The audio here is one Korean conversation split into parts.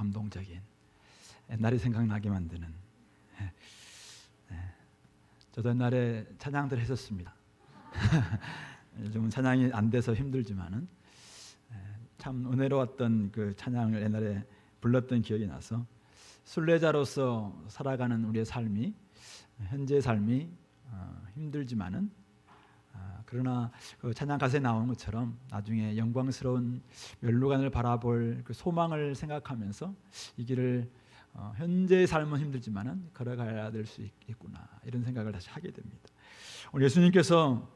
감동적인, 옛날이 생각나게 만드는. 저도 옛날에 찬양들 했었습니다. 요즘은 찬양이 안 돼서 힘들지만은 참 은혜로웠던 그 찬양을 옛날에 불렀던 기억이 나서, 순례자로서 살아가는 우리의 삶이, 현재의 삶이 힘들지만은 그러나 그 찬양 가사에 나오는 것처럼 나중에 영광스러운 멸루관을 바라볼 그 소망을 생각하면서 이 길을 현재의 삶은 힘들지만은 걸어가야 될 수 있구나, 이런 생각을 다시 하게 됩니다. 오늘 예수님께서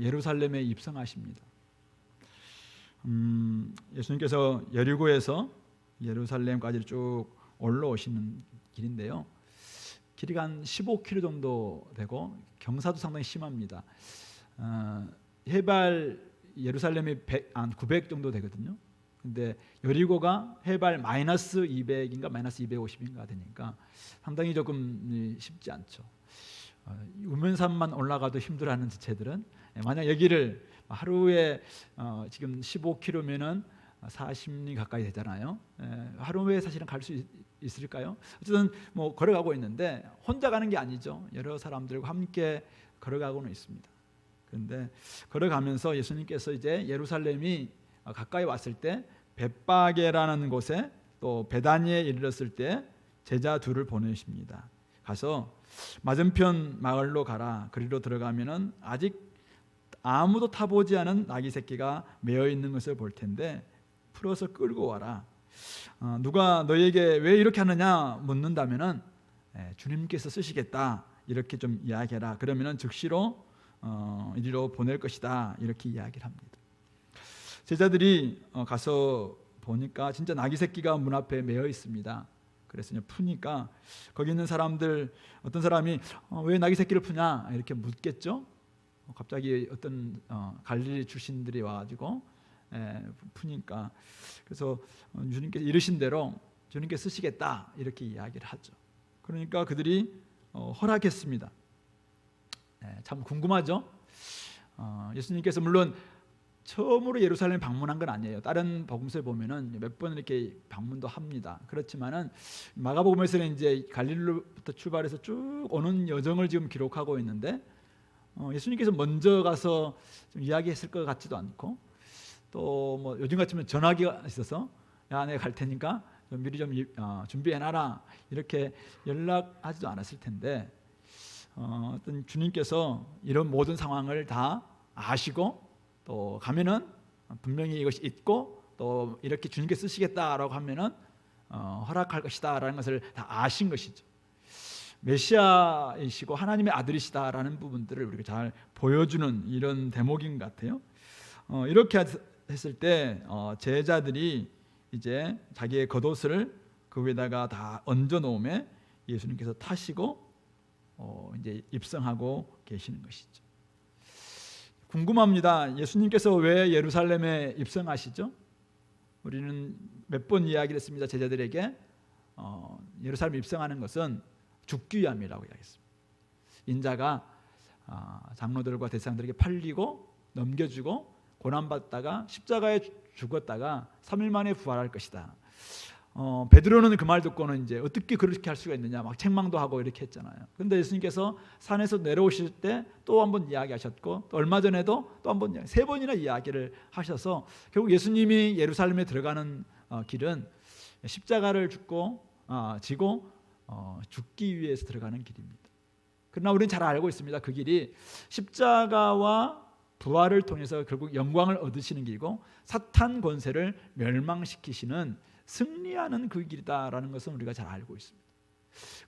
예루살렘에 입성하십니다. 예수님께서 여리고에서 예루살렘까지 쭉 올라오시는 길인데요, 길이 한 15km 정도 되고 경사도 상당히 심합니다. 해발 예루살렘이 900 정도 되거든요. 근데 여리고가 해발 마이너스 200인가 마이너스 250인가 되니까 상당히 조금 쉽지 않죠. 우면산만 올라가도 힘들어하는 지체들은, 만약 여기를 하루에 지금 15km면은 40리 가까이 되잖아요. 하루에 사실은 갈 수 있을까요? 어쨌든 뭐 걸어가고 있는데 혼자 가는 게 아니죠. 여러 사람들과 함께 걸어가고는 있습니다. 그런데 걸어가면서 예수님께서 이제 예루살렘이 가까이 왔을 때 벳바게라는 곳에, 또 베다니에 이르렀을 때 제자 둘을 보내십니다. 가서 맞은편 마을로 가라. 그리로 들어가면은 아직 아무도 타보지 않은 나귀 새끼가 메어 있는 것을 볼 텐데 풀어서 끌고 와라. 누가 너에게 왜 이렇게 하느냐 묻는다면은 주님께서 쓰시겠다, 이렇게 좀 이야기해라. 그러면은 즉시로 이리로 보낼 것이다, 이렇게 이야기를 합니다. 제자들이 가서 보니까 진짜 나귀 새끼가 문 앞에 메어 있습니다. 그래서 푸니까 거기 있는 사람들, 어떤 사람이 왜 나귀 새끼를 푸냐 이렇게 묻겠죠. 갑자기 어떤 갈릴리 출신들이 와가지고 푸니까, 그래서 주님께서 이르신 대로 주님께 쓰시겠다, 이렇게 이야기를 하죠. 그러니까 그들이 허락했습니다. 참 궁금하죠. 예수님께서 물론 처음으로 예루살렘 방문한 건 아니에요. 다른 복음서에 보면은 몇 번 이렇게 방문도 합니다. 그렇지만은 마가복음에서는 이제 갈릴리로부터 출발해서 쭉 오는 여정을 지금 기록하고 있는데, 예수님께서 먼저 가서 좀 이야기했을 것 같지도 않고, 또 뭐 요즘 같으면 전화기가 있어서 야, 내가 갈 테니까 좀 미리 좀 준비해놔라, 이렇게 연락하지도 않았을 텐데, 어떤 주님께서 이런 모든 상황을 다 아시고, 또 가면은 분명히 이것이 있고 또 이렇게 주님께 쓰시겠다라고 하면은 허락할 것이다라는 것을 다 아신 것이죠. 메시아이시고 하나님의 아들이시다라는 부분들을 우리가 잘 보여주는 이런 대목인 것 같아요. 이렇게 했을 때 제자들이 이제 자기의 겉옷을 그 위에다가 다 얹어 놓음에 예수님께서 타시고 이제 입성하고 계시는 것이죠. 궁금합니다. 예수님께서 왜 예루살렘에 입성하시죠? 우리는 몇 번 이야기를 했습니다. 제자들에게 예루살렘에 입성하는 것은 죽기 위함이라고 이야기했습니다. 인자가 장로들과 대제사장들에게 팔리고 넘겨주고 고난받다가 십자가에 죽었다가 3일 만에 부활할 것이다. 베드로는 그 말 듣고는 이제 어떻게 그렇게 할 수가 있느냐 막 책망도 하고 이렇게 했잖아요. 그런데 예수님께서 산에서 내려오실 때 또 한 번 이야기하셨고, 또 얼마 전에도 또 한 번, 3번이나 이야기를 하셔서 결국 예수님이 예루살렘에 들어가는 길은 십자가를 지고 죽기 위해서 들어가는 길입니다. 그러나 우리는 잘 알고 있습니다. 그 길이 십자가와 부활을 통해서 결국 영광을 얻으시는 길이고 사탄 권세를 멸망시키시는, 승리하는 그 길이다라는 것은 우리가 잘 알고 있습니다.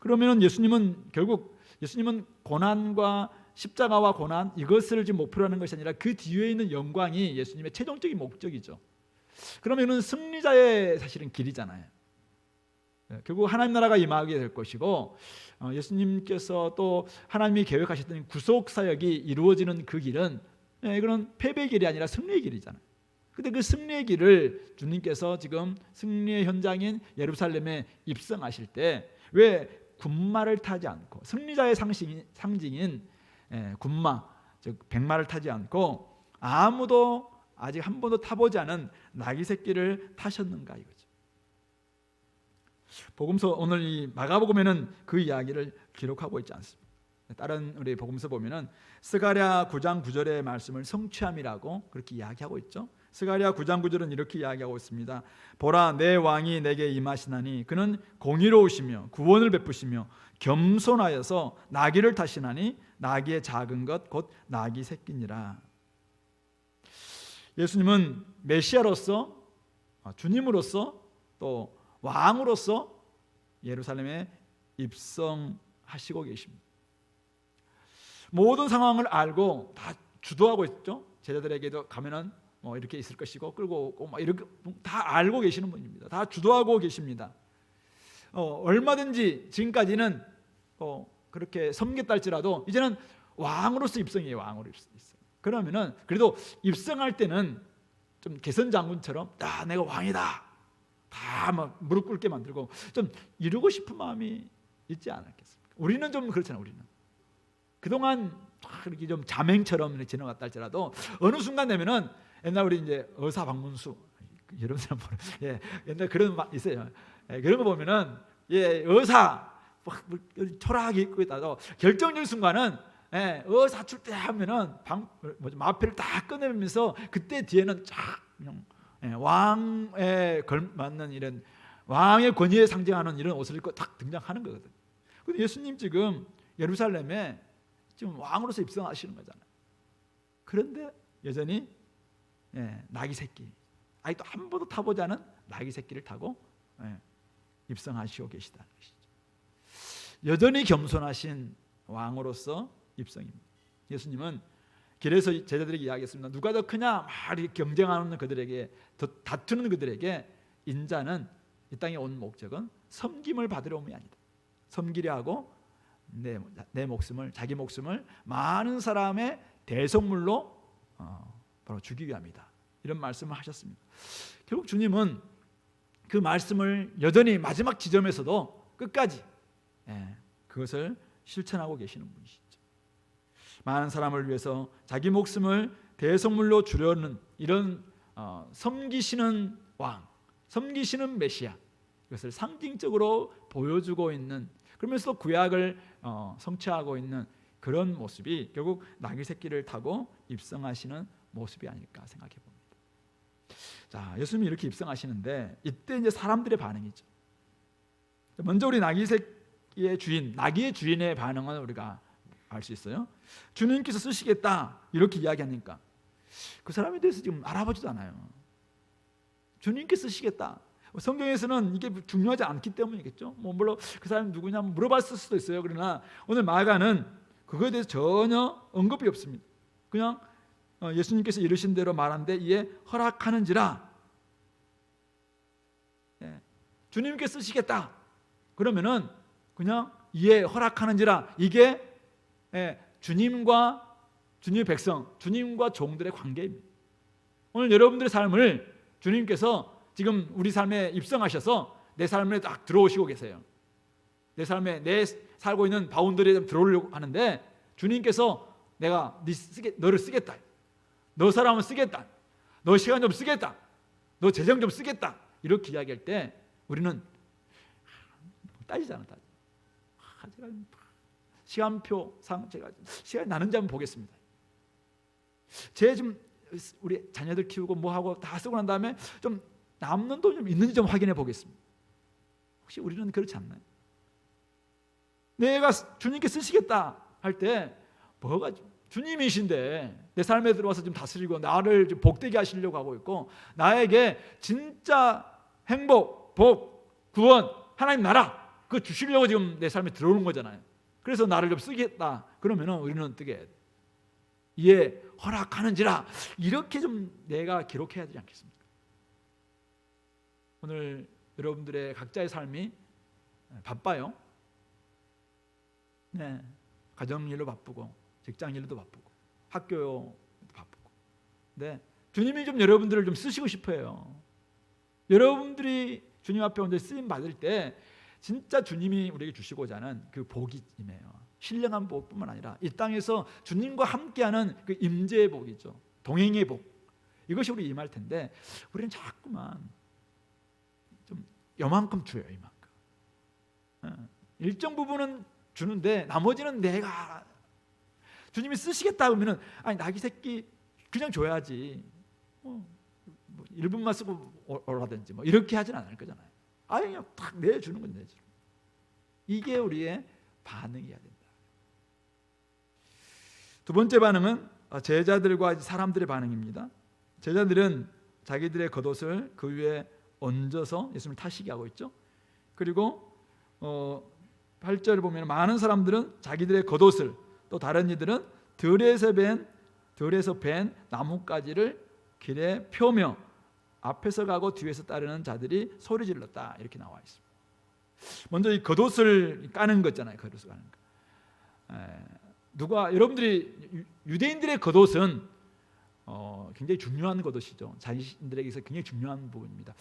그러면 예수님은 고난과 십자가와 고난, 이것을 지금 목표로 하는 것이 아니라 그 뒤에 있는 영광이 예수님의 최종적인 목적이죠. 그러면은 승리자의 사실은 길이잖아요. 결국 하나님 나라가 임하게 될 것이고, 예수님께서 또 하나님이 계획하셨던 구속 사역이 이루어지는 그 길은 이거는 패배의 길이 아니라 승리의 길이잖아요. 근데 그 승리의 길을 주님께서 지금 승리의 현장인 예루살렘에 입성하실 때 왜 군마를 타지 않고, 승리자의 상징인 군마, 즉 백마를 타지 않고 아무도 아직 한 번도 타보지 않은 나귀 새끼를 타셨는가 이거죠. 복음서 오늘 이 마가복음에는 그 이야기를 기록하고 있지 않습니다. 다른 우리 복음서 보면은 스가랴 9장 9절의 말씀을 성취함이라고 그렇게 이야기하고 있죠. 스가랴 9장 9절은 이렇게 이야기하고 있습니다. 보라, 내 왕이 내게 임하시나니 그는 공의로우시며 구원을 베푸시며 겸손하여서 나귀를 타시나니 나귀의 작은 것 곧 나귀 새끼니라. 예수님은 메시아로서, 주님으로서, 또 왕으로서 예루살렘에 입성하시고 계십니다. 모든 상황을 알고 다 주도하고 있죠. 제자들에게도 가면은 뭐 이렇게 있을 것이고 끌고 오고 막 이렇게 다 알고 계시는 분입니다. 다 주도하고 계십니다. 얼마든지 지금까지는 그렇게 섬겼다 할지라도 이제는 왕으로서 입성이에요. 왕으로 입성. 그러면은 그래도 입성할 때는 좀 개선 장군처럼 내가 왕이다. 다 막 무릎 꿇게 만들고 좀 이루고 싶은 마음이 있지 않았겠습니까? 우리는 좀 그렇잖아요. 우리는 그동안 이렇게 좀 자맹처럼 이렇게 지나갔다 할지라도 어느 순간 되면은 옛날 우리 이제 의사 박문수 이런 사람 옛날 그런 막 있어요. 그런 거 보면은 의사 초라하게 입고 있다도 결정적인 순간은 의사 출대하면은 마패를 다 꺼내면서 그때 뒤에는 쫙 그냥 왕에 걸맞는 이런 왕의 권위에 상징하는 이런 옷을 입고 딱 등장하는 거거든. 근데 예수님 지금 예루살렘에 지금 왕으로서 입성하시는 거잖아요. 그런데 여전히 나귀 새끼, 아직도 한 번도 타보지 않은 나귀 새끼를 타고 입성하시고 계시다는 것이죠. 여전히 겸손하신 왕으로서 입성입니다. 예수님은 길에서 제자들에게 이야기했습니다. 누가 더 크냐? 막 경쟁하는 그들에게, 더 다투는 그들에게 인자는 이 땅에 온 목적은 섬김을 받으러 옴이 아니다. 섬기려 하고 내 목숨을, 자기 목숨을 많은 사람의 대속물로 바로 주기 위함이다. 이런 말씀을 하셨습니다. 결국 주님은 그 말씀을 여전히 마지막 지점에서도 끝까지 그것을 실천하고 계시는 분이시죠. 많은 사람을 위해서 자기 목숨을 대속물로 주려는 이런 섬기시는 왕, 섬기시는 메시아, 이것을 상징적으로 보여주고 있는, 그러면서 구약을 성취하고 있는 그런 모습이 결국 나귀 새끼를 타고 입성하시는 모습이 아닐까 생각해 봅니다. 자, 예수님이 이렇게 입성하시는데 이때 이제 사람들의 반응이죠. 먼저 우리 나귀 새끼의 주인, 나귀의 주인의 반응은 우리가 알 수 있어요. 주님께서 쓰시겠다 이렇게 이야기하니까 그 사람에 대해서 지금 알아보지도 않아요. 주님께서 쓰시겠다. 성경에서는 이게 중요하지 않기 때문이겠죠. 물론 그 사람이 누구냐 물어봤을 수도 있어요. 그러나 오늘 마가는 그거에 대해서 전혀 언급이 없습니다. 그냥 예수님께서 이르신 대로 말한데 이에 허락하는지라. 주님께서 쓰시겠다. 그러면은 그냥 이에 허락하는지라. 이게 주님과 주님의 백성, 주님과 종들의 관계입니다. 오늘 여러분들의 삶을 주님께서 지금 우리 삶에 입성하셔서 내 삶에 딱 들어오시고 계세요. 내 삶에 내 살고 있는 바운더리에 들어오려고 하는데 주님께서 내가 너를 쓰겠다. 너 사람을 쓰겠다. 너 시간 좀 쓰겠다. 너 재정 좀 쓰겠다. 이렇게 이야기할 때 우리는 따지잖아. 제가 시간표상 제가 시간이 나는지 한번 보겠습니다. 제 좀 우리 자녀들 키우고 뭐 하고 다 쓰고 난 다음에 좀 남는 돈 좀 있는지 좀 확인해 보겠습니다. 혹시 우리는 그렇지 않나요? 내가 주님께 쓰시겠다 할 때 뭐가 주님이신데 내 삶에 들어와서 좀 다스리고 나를 좀 복되게 하시려고 하고 있고 나에게 진짜 행복, 복, 구원, 하나님 나라 그거 주시려고 지금 내 삶에 들어오는 거잖아요. 그래서 나를 좀 쓰겠다. 그러면은 우리는 어떻게 이에 허락하는지라 이렇게 좀 내가 기록해야 되지 않겠습니까? 오늘 여러분들의 각자의 삶이 바빠요. 네, 가정 일로 바쁘고 직장 일도 바쁘고 학교도 바쁘고. 네, 주님이 좀 여러분들을 좀 쓰시고 싶어요. 여러분들이 주님 앞에 온데 쓰임 받을 때 진짜 주님이 우리에게 주시고자 하는 그 복이 임해요. 신령한 복뿐만 아니라 이 땅에서 주님과 함께하는 그 임재의 복이죠. 동행의 복. 이것이 우리 임할 텐데 우리는 자꾸만 좀 요만큼 줘요. 이만큼. 일정 부분은 주는데 나머지는 내가 주님이 쓰시겠다 그러면은 아니 나귀 새끼 그냥 줘야지. 뭐 1분만 쓰고 오라든지 뭐 이렇게 하진 않을 거잖아요. 아예 그냥 딱 내주는 건 내주는. 이게 우리의 반응이어야 된다. 두 번째 반응은 제자들과 사람들의 반응입니다. 제자들은 자기들의 겉옷을 그 위에 얹어서 예수님을 타시게 하고 있죠. 그리고 8절을 보면 많은 사람들은 자기들의 겉옷을, 또 다른 이들은 들에서 벤 나뭇가지를 길에 펴며 앞에서 가고 뒤에서 따르는 자들이 소리 질렀다, 이렇게 나와 있습니다. 먼저 이 겉옷을 까는 거 있잖아요. 겉옷을 까는 거. 여러분들이 유대인들의 겉옷은 굉장히 중요한 겉옷이죠. 자신들에게서 굉장히 중요한 부분입니다.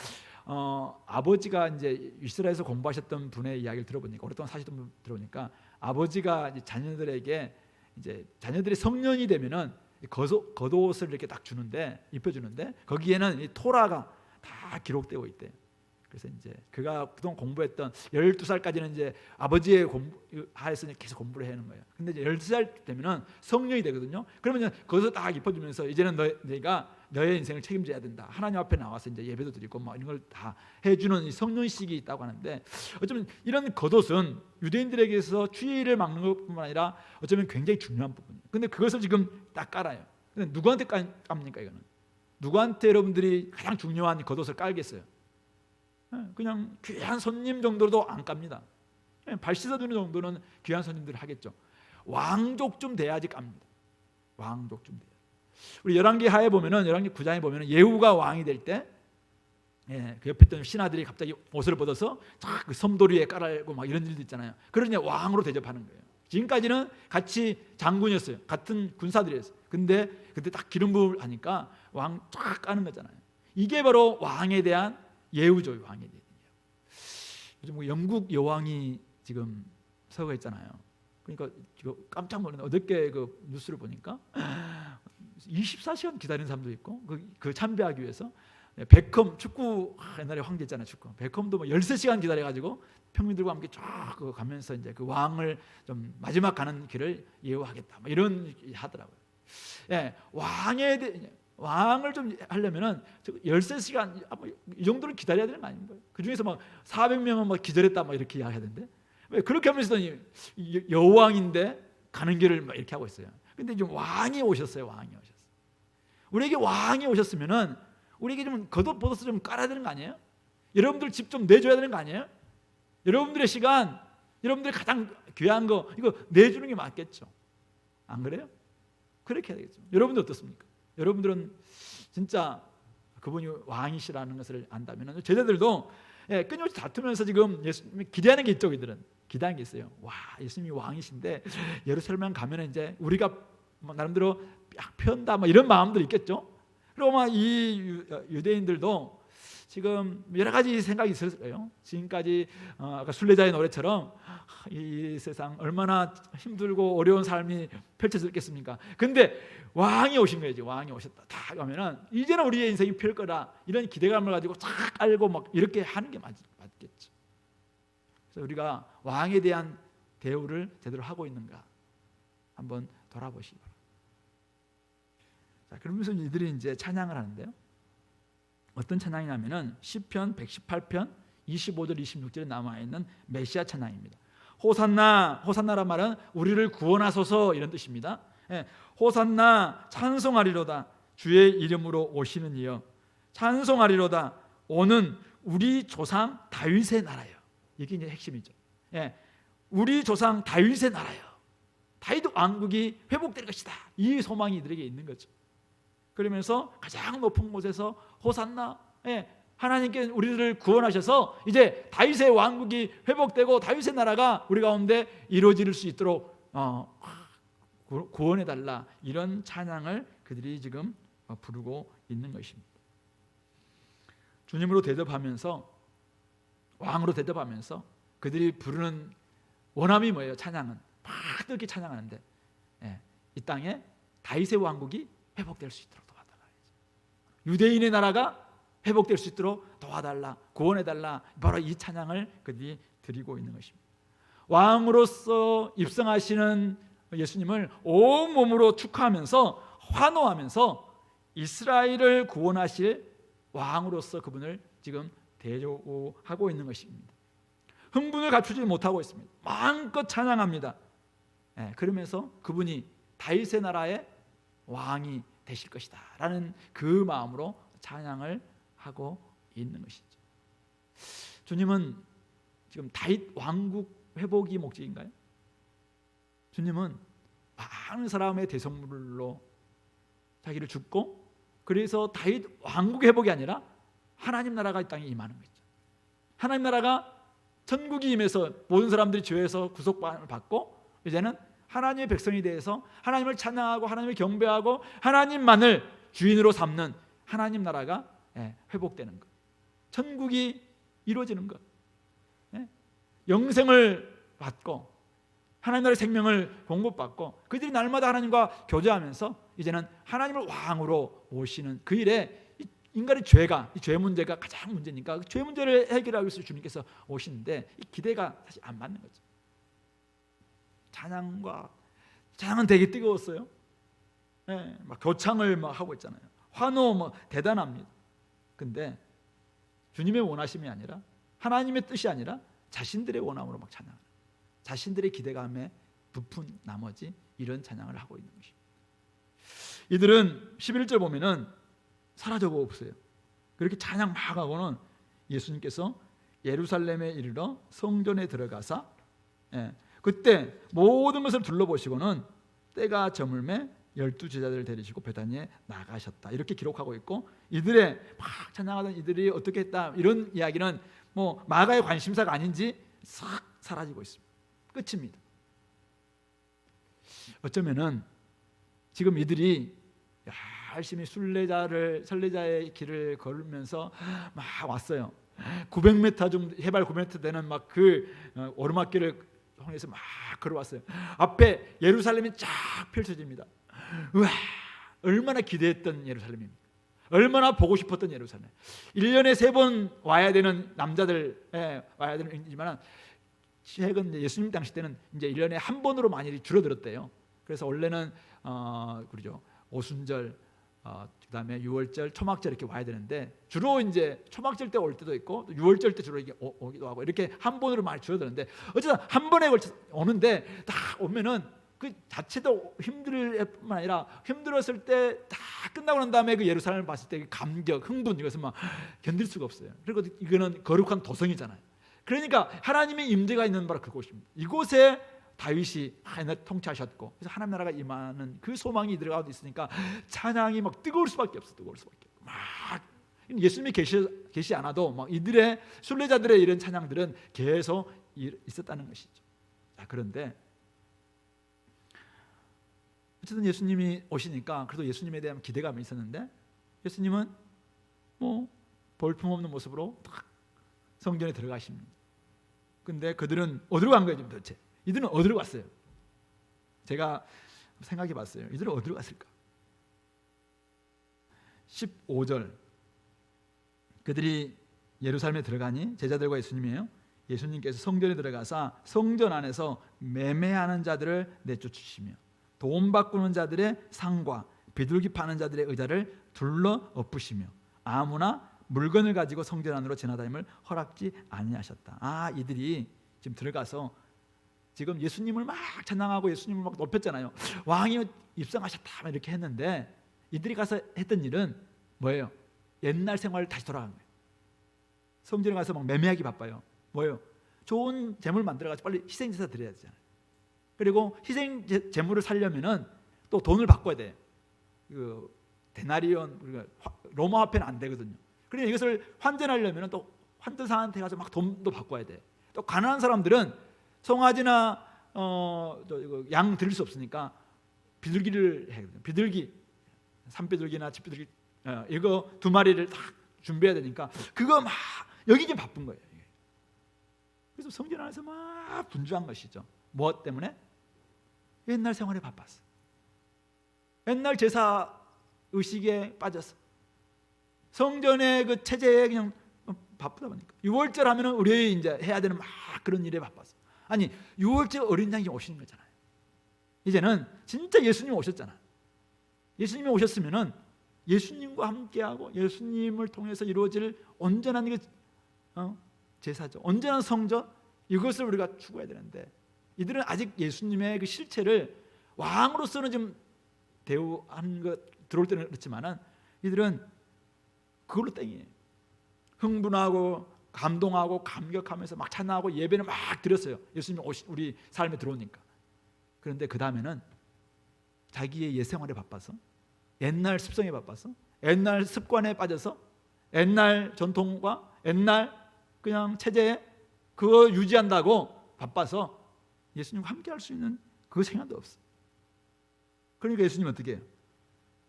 아버지가 이제 이스라엘에서 공부하셨던 분의 이야기를 들어보니까, 오랫동안 사시던 분 들어보니까, 아버지가 이제 자녀들에게 이제 자녀들이 성년이 되면은 겉옷을 이렇게 딱 주는데, 입혀주는데 거기에는 이 토라가 다 기록되고 있대요. 그래서 이제 그가 그동안 공부했던 12살까지는 이제 아버지의 하에서 계속 공부를 해야 하는 거예요. 근데 이제 12살 되면은 성령이 되거든요. 그러면 거기서 딱 입혀주면서 이제는 내가 너의 인생을 책임져야 된다. 하나님 앞에 나와서 이제 예배도 드리고 막 이런 걸 다 해주는 이 성령식이 있다고 하는데, 어쩌면 이런 겉옷은 유대인들에게서 추위를 막는 것뿐만 아니라 어쩌면 굉장히 중요한 부분이에요. 근데 그것을 지금 딱 깔아요. 근데 누구한테 깝니까 이거는? 누구한테 여러분들이 가장 중요한 겉옷을 깔겠어요? 그냥 귀한 손님 정도도 안 깝니다. 발 씻어주는 정도는 귀한 손님들 하겠죠. 왕족쯤 돼야지 깝니다. 왕족쯤 돼야. 우리 열왕기 하에 보면은, 열왕기 9장에 보면은 예후가 왕이 될 때, 그 옆에 있던 신하들이 갑자기 옷을 벗어서 그 섬돌이에 깔아고 막 이런 일도 있잖아요. 그러니 왕으로 대접하는 거예요. 지금까지는 같이 장군이었어요. 같은 군사들이었어요. 근데 그때 딱 기름 부음을 하니까 왕 쫙 까는 거잖아요. 이게 바로 왕에 대한 예우죠. 왕에 대한 예우. 요즘 뭐 영국 여왕이 지금 서거 했잖아요. 그러니까 깜짝 놀랐는데 어저께 그 뉴스를 보니까 24시간 기다리는 사람도 있고, 그 참배하기 위해서. 베컴, 축구 옛날에 황제잖아요. 축구. 베컴도 뭐 13시간 기다려가지고 평민들과 함께 쫙 가면서 이제 그 왕을 좀 마지막 가는 길을 예우하겠다, 뭐 이런 하더라고요. 왕을 좀 하려면은 13시간 이 정도는 기다려야 되는 거 아닌가요? 그 중에서 막 400명은 막 기절했다, 막 이렇게 이야기하던데, 왜 그렇게 하면서 여왕인데 가는 길을 막 이렇게 하고 있어요. 근데 지금 왕이 오셨어요. 왕이 오셨어요. 우리에게 왕이 오셨으면은 우리에게 좀 겉옷 벗어서 좀 깔아야 되는 거 아니에요? 여러분들 집 좀 내줘야 되는 거 아니에요? 여러분들의 시간, 여러분들이 가장 귀한 거 이거 내주는 게 맞겠죠. 안 그래요? 그렇게 해야 되겠죠. 여러분들 어떻습니까? 여러분들은 진짜 그분이 왕이시라는 것을 안다면, 제자들도 끊임없이 다투면서 지금 예수님이 기대하는 게 있죠. 이들은 기대하는 게 있어요. 와, 예수님이 왕이신데 예루살렘 가면 이제 우리가 나름대로 약 편다, 뭐 이런 마음들이 있겠죠. 그리고 막 이 유대인들도 지금 여러 가지 생각이 있을 거예요. 지금까지 아까 순례자의 노래처럼 이 세상 얼마나 힘들고 어려운 삶이 펼쳐졌겠습니까? 근데 왕이 오신 거예요. 왕이 오셨다. 다 가면은 이제는 우리의 인생이 펼 거다, 이런 기대감을 가지고 쫙 알고 막 이렇게 하는 게 맞겠죠. 그래서 우리가 왕에 대한 대우를 제대로 하고 있는가 한번 돌아보시기 바랍니다. 자, 그러면서 이들이 이제 찬양을 하는데요. 어떤 찬양이냐면은 시편 118편 25절 26절에 남아 있는 메시아 찬양입니다. 호산나, 호산나란 말은 우리를 구원하소서 이런 뜻입니다. 호산나 찬송하리로다, 주의 이름으로 오시는 이여 찬송하리로다, 오는 우리 조상 다윗의 나라요. 이게 이제 핵심이죠. 우리 조상 다윗의 나라요. 다윗 왕국이 회복될 것이다. 이 소망이 이들에게 있는 거죠. 그러면서 가장 높은 곳에서 호산나, 하나님께 우리들을 구원하셔서 이제 다윗의 왕국이 회복되고 다윗의 나라가 우리 가운데 이루어질 수 있도록 구원해달라, 이런 찬양을 그들이 지금 부르고 있는 것입니다. 주님으로 대접하면서, 왕으로 대접하면서 그들이 부르는 원함이 뭐예요? 찬양은 막 이렇게 찬양하는데, 이 땅에 다윗의 왕국이 회복될 수 있도록 도와달라, 유대인의 나라가 회복될 수 있도록 도와달라, 구원해달라, 바로 이 찬양을 그들이 드리고 있는 것입니다. 왕으로서 입성하시는 예수님을 온몸으로 축하하면서 환호하면서 이스라엘을 구원하실 왕으로서 그분을 지금 대조하고 있는 것입니다. 흥분을 갖추지 못하고 있습니다. 마음껏 찬양합니다. 그러면서 그분이 다윗의 나라의 왕이 되실 것이다 라는 그 마음으로 찬양을 하고 있는 것이죠. 주님은 지금 다윗 왕국 회복이 목적인가요? 주님은 많은 사람의 대성물로 자기를 죽고, 그래서 다윗 왕국 회복이 아니라 하나님 나라가 이 땅에 임하는 거죠. 하나님 나라가 천국이 임해서 모든 사람들이 죄에서 구속을 받고 이제는 하나님의 백성이 대해서 하나님을 찬양하고 하나님을 경배하고 하나님만을 주인으로 삼는 하나님 나라가 회복되는 것, 천국이 이루어지는 것, 영생을 받고 하나님 나라의 생명을 공급받고 그들이 날마다 하나님과 교제하면서 이제는 하나님을 왕으로 모시는 그 일에 인간의 죄가, 이 죄 문제가 가장 문제니까 그 죄 문제를 해결하기 위해서 주님께서 오시는데 이 기대가 사실 안 맞는 거죠. 찬양은 되게 뜨거웠어요. 막 교창을 막 하고 있잖아요. 환호 뭐 대단합니다. 근데 주님의 원하심이 아니라 하나님의 뜻이 아니라 자신들의 원함으로 막 찬양하는, 자신들의 기대감에 부푼 나머지 이런 찬양을 하고 있는 것입니다. 이들은 11절 보면은 사라져고 없어요. 그렇게 찬양 막 하고는 예수님께서 예루살렘에 이르러 성전에 들어가사 그때 모든 것을 둘러보시고는 때가 저물매 12제자들을 데리시고 베다니에 나가셨다 이렇게 기록하고 있고, 이들의 막 찬양하던 이들이 어떻게 했다 이런 이야기는 뭐 마가의 관심사가 아닌지 싹 사라지고 있습니다. 끝입니다. 어쩌면은 지금 이들이 열심히 순례자의 길을 걸으면서 막 왔어요. 900m 정도, 해발 900m 되는 막 그 오르막길을 통해서 막 걸어왔어요. 앞에 예루살렘이 쫙 펼쳐집니다. 우와, 얼마나 기대했던 예루살렘입니다. 얼마나 보고 싶었던 예루살렘. 1년에 3번 와야 되는 남자들 와야 되는 이지만 최근 예수님 당시 때는 이제 1년에 한 번으로 많이 줄어들었대요. 그래서 원래는 그러죠. 오순절, 그다음에 유월절, 초막절 이렇게 와야 되는데 주로 이제 초막절 때 올 때도 있고 또 유월절 때 주로 이게 오기도 하고 이렇게 한 번으로 많이 줄어드는데 어쨌든 한 번에 걸쳐 오는데 다 오면은 그 자체도 힘들 뿐만 아니라 힘들었을 때 다 끝나고 난 다음에 그 예루살렘을 봤을 때 감격, 흥분 이것은 막 견딜 수가 없어요. 그리고 이거는 거룩한 도성이잖아요. 그러니까 하나님의 임재가 있는 바로 그곳입니다. 이곳에 다윗이 하나님 통치하셨고 그래서 하나님 나라가 임하는 그 소망이 들어가고 있으니까 찬양이 막 뜨거울 수밖에 없어. 뜨거울 수밖에 없고 막 예수님이 계시지 않아도 막 이들의 순례자들의 이런 찬양들은 계속 있었다는 것이죠. 자, 그런데 어쨌든 예수님이 오시니까 그래도 예수님에 대한 기대감이 있었는데 예수님은 뭐 볼품없는 모습으로 딱 성전에 들어가십니다. 근데 그들은 어디로 간 거예요 도대체? 이들은 어디로 갔어요? 제가 생각해 봤어요. 이들은 어디로 갔을까? 15절 그들이 예루살렘에 들어가니 제자들과 예수님이에요. 예수님께서 성전에 들어가사 성전 안에서 매매하는 자들을 내쫓으시며 돈 바꾸는 자들의 상과 비둘기 파는 자들의 의자를 둘러 엎으시며 아무나 물건을 가지고 성전 안으로 지나다님을 허락지 아니하셨다. 이들이 지금 들어가서 지금 예수님을 막 찬양하고 예수님을 막 높였잖아요. 왕이 입성하셨다 이렇게 했는데 이들이 가서 했던 일은 뭐예요? 옛날 생활을 다시 돌아간 거예요. 성전에 가서 막 매매하기 바빠요. 뭐예요? 좋은 재물 만들어가지고 빨리 희생제사 드려야 되잖아요. 그리고 희생 제물을 살려면은 또 돈을 바꿔야 돼. 그 데나리온 우리가 로마 화폐는 안 되거든요. 그러니까 이것을 환전하려면은 또 환전사한테 가서 막 돈도 바꿔야 돼. 또 가난한 사람들은 송아지나 양 드릴 수 없으니까 비둘기를 해야 돼요. 비둘기, 산비둘기나 집비둘기 이거 2마리를 다 준비해야 되니까 그거 막 여기게 바쁜 거예요. 그래서 성전 안에서 막 분주한 것이죠. 무엇 때문에? 옛날 생활에 바빴어. 옛날 제사 의식에 빠졌어. 성전의 그 체제에 그냥 바쁘다 보니까 6월절 하면은 우리 이제 해야 되는 막 그런 일에 바빴어. 아니 6월절 어린 양이 오시는 거잖아요. 이제는 진짜 예수님 오셨잖아요. 예수님이 오셨으면은 예수님과 함께하고 예수님을 통해서 이루어질 온전한 제사죠. 온전한 성전, 이것을 우리가 추구해야 되는데 이들은 아직 예수님의 그 실체를 왕으로서는 좀 대우하는 것 들어올 때는 그렇지만은 이들은 그걸로 땡이에요. 흥분하고 감동하고 감격하면서 막 찬양하고 예배를 막 드렸어요. 예수님 우리 삶에 들어오니까. 그런데 그 다음에는 자기의 옛생활에 바빠서, 옛날 습성에 바빠서, 옛날 습관에 빠져서, 옛날 전통과 옛날 그냥 체제에 그거 유지한다고 바빠서 예수님과 함께 할 수 있는 그 생각도 없어. 그러니까 예수님 어떻게 해요?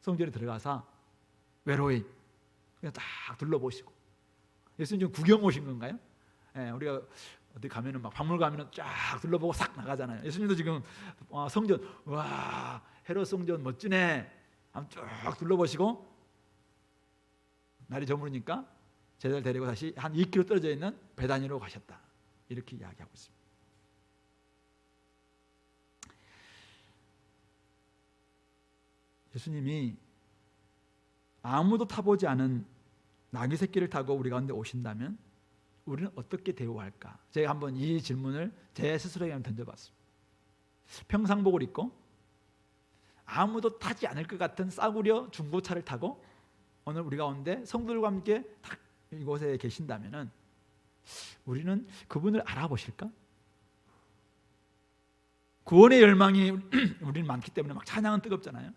성전에 들어가서 외로이 그냥 딱 둘러보시고. 예수님 좀 구경 오신 건가요? 우리가 어디 가면은 막 박물관 가면은 쫙 둘러보고 싹 나가잖아요. 예수님도 지금 성전, 와 헤롯 성전 멋지네, 한번 쭉 둘러보시고 날이 저무르니까 제자를 데리고 다시 한 2km 떨어져 있는 베다니로 가셨다, 이렇게 이야기하고 있습니다. 예수님이 아무도 타보지 않은 나귀 새끼를 타고 우리 가운데 오신다면 우리는 어떻게 대우할까? 제가 한번 이 질문을 제 스스로에게 한번 던져봤습니다. 평상복을 입고 아무도 타지 않을 것 같은 싸구려 중고차를 타고 오늘 우리 가운데 성도들과 함께 딱 이곳에 계신다면은 우리는 그분을 알아보실까? 구원의 열망이 우리는 많기 때문에 막 찬양은 뜨겁잖아요.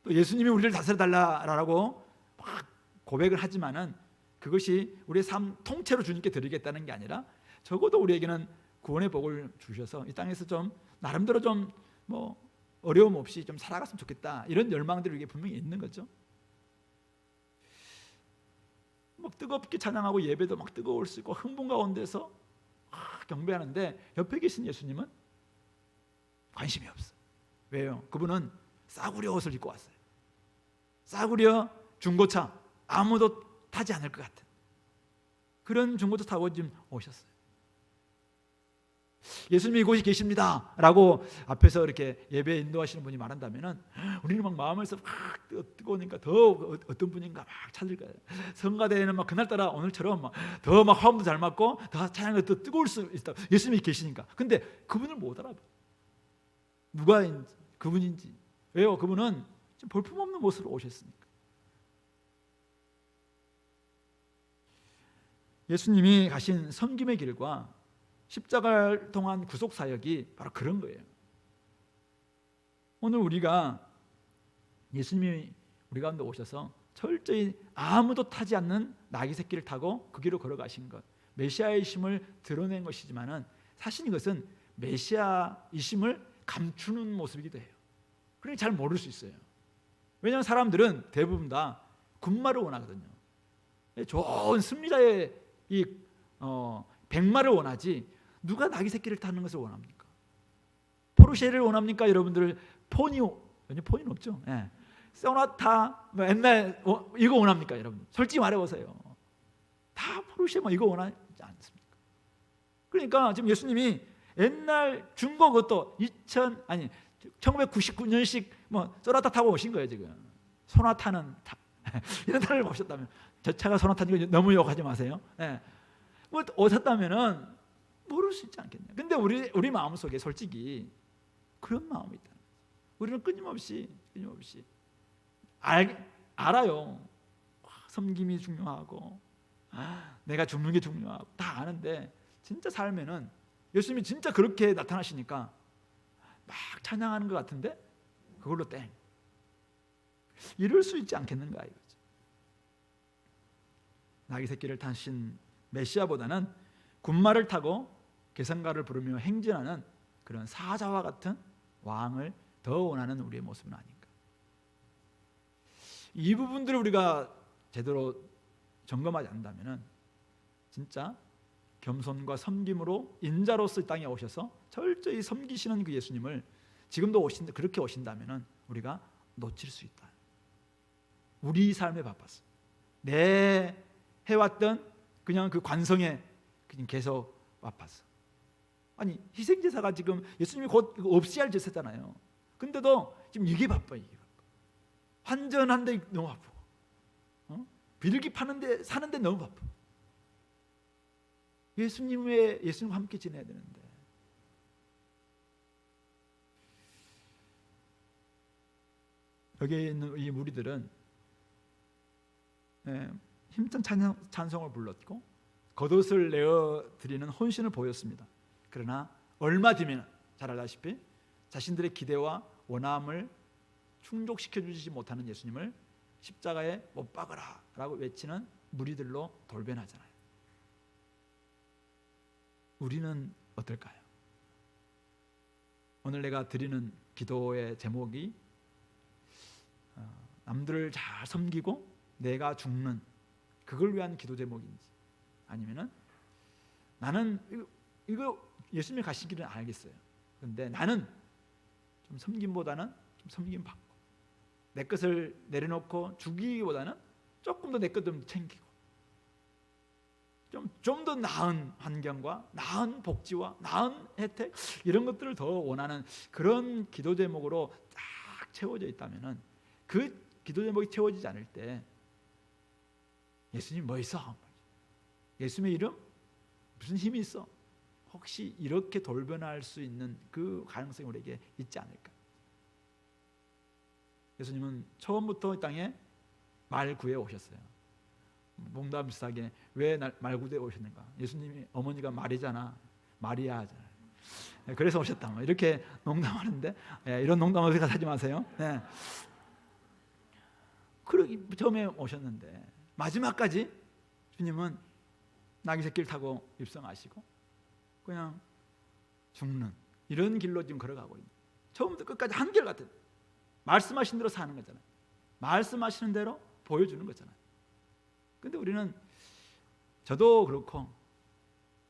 또 예수님이 우리를 다스려달라고 막 고백을 하지만은 그것이 우리의 삶 통째로 주님께 드리겠다는 게 아니라 적어도 우리에게는 구원의 복을 주셔서 이 땅에서 좀 나름대로 좀 어려움 없이 좀 살아갔으면 좋겠다, 이런 열망들이 우리에게 분명히 있는 거죠. 막 뜨겁게 찬양하고 예배도 막 뜨거울 수 있고 흥분 가운데서 경배하는데 옆에 계신 예수님은 관심이 없어. 왜요? 그분은 싸구려 옷을 입고 왔어요. 싸구려 중고차, 아무도 타지 않을 것 같은 그런 중고차 타고 지금 오셨어요. 예수님이 이곳에 계십니다 라고 앞에서 이렇게 예배 인도하시는 분이 말한다면 우리는 막 마음에서 막 뜨거우니까 더 어떤 분인가 막 찾을 거예요. 성가대에는 막 그날따라 오늘처럼 더 막 화음도 잘 맞고 더 찬양이 더 뜨거울 수 있다, 예수님이 계시니까. 근데 그분을 못 알아봐. 누가 그분인지. 왜요? 그분은 좀 볼품없는 모습으로 오셨으니까. 예수님이 가신 섬김의 길과 십자가를 통한 구속 사역이 바로 그런 거예요. 오늘 우리가 예수님이 우리 가운데 오셔서 철저히 아무도 타지 않는 나귀 새끼를 타고 그 길을 걸어가신 것, 메시아이심을 드러낸 것이지만은 사실 이것은 메시아이심을 감추는 모습이기도 해요. 그러니 잘 모를 수 있어요. 왜냐하면 사람들은 대부분 다 군마를 원하거든요. 좋은 승리자의 백마를 원하지 누가 나귀 새끼를 타는 것을 원합니까? 포르쉐를 원합니까? 여러분들 포니는 없죠. 소나타 옛날 이거 원합니까? 여러분 솔직히 말해보세요. 다 포르쉐 이거 원하지 않습니까? 그러니까 지금 예수님이 옛날 중고 그것도 1999년식 소나타 타고 오신 거예요. 지금 소나타는 이런 차를 모셨다면, 저 차가 소나타니까 너무 욕하지 마세요. 오셨다면은 모를 수 있지 않겠냐. 근데 우리 마음속에 솔직히 그런 마음이 있다. 우리는 끊임없이 알아요. 섬김이 중요하고 내가 죽는 게 중요하고 다 아는데 진짜 삶에는 예수님이 진짜 그렇게 나타나시니까 막 찬양하는 것 같은데 그걸로 땡. 이럴 수 있지 않겠는가 이거죠. 나귀 새끼를 타신 메시아보다는 군마를 타고 개성가를 부르며 행진하는 그런 사자와 같은 왕을 더 원하는 우리의 모습은 아닌가. 이 부분들을 우리가 제대로 점검하지 않는다면 진짜 겸손과 섬김으로 인자로서 이 땅에 오셔서 철저히 섬기시는 그 예수님을 지금도 그렇게 오신다면 우리가 놓칠 수 있다. 우리 삶에 바빠서 내 해왔던 그냥 그 관성에 그냥 계속 바빠서 아니 희생제사가 지금 예수님이 곧 없이 할 제사잖아요. 근데도 지금 이게 바빠. 환전한데 너무 바쁘고, 비둘기 파는데 사는데 너무 바빠. 예수님과 함께 지내야 되는데. 여기에 있는 이 무리들은 힘찬 찬송을 불렀고 겉옷을 내어 드리는 헌신을 보였습니다. 그러나 얼마 뒤면 잘 알다시피 자신들의 기대와 원함을 충족시켜 주지 못하는 예수님을 십자가에 못 박으라 라고 외치는 무리들로 돌변하잖아요. 우리는 어떨까요? 오늘 내가 드리는 기도의 제목이 남들을 잘 섬기고 내가 죽는 그걸 위한 기도 제목인지, 아니면은 나는 이거 예수님이 가신 길은 알겠어요. 그런데 나는 좀 섬김보다는 좀 섬김 받고 내 것을 내려놓고 죽이기보다는 조금 더 내 것 좀 챙기고 좀 더 나은 환경과 나은 복지와 나은 혜택 이런 것들을 더 원하는 그런 기도 제목으로 딱 채워져 있다면은, 그 기도 제목이 채워지지 않을 때 예수님 뭐 있어? 예수님의 이름 무슨 힘이 있어? 혹시 이렇게 돌변할 수 있는 그 가능성이 우리에게 있지 않을까? 예수님은 처음부터 이 땅에 말 구해 오셨어요. 농담 비슷하게 왜 말 구해 오셨는가? 예수님이 어머니가 말이잖아, 마리아 하잖아요. 그래서 오셨다. 이렇게 농담하는데 이런 농담 어디 가서 하지 마세요. 그러기 처음에 오셨는데 마지막까지 주님은 나귀 새끼를 타고 입성하시고 그냥 죽는 이런 길로 지금 걸어가고 있는, 처음부터 끝까지 한결같은 말씀하신 대로 사는 거잖아요. 말씀하시는 대로 보여주는 거잖아요. 근데 우리는, 저도 그렇고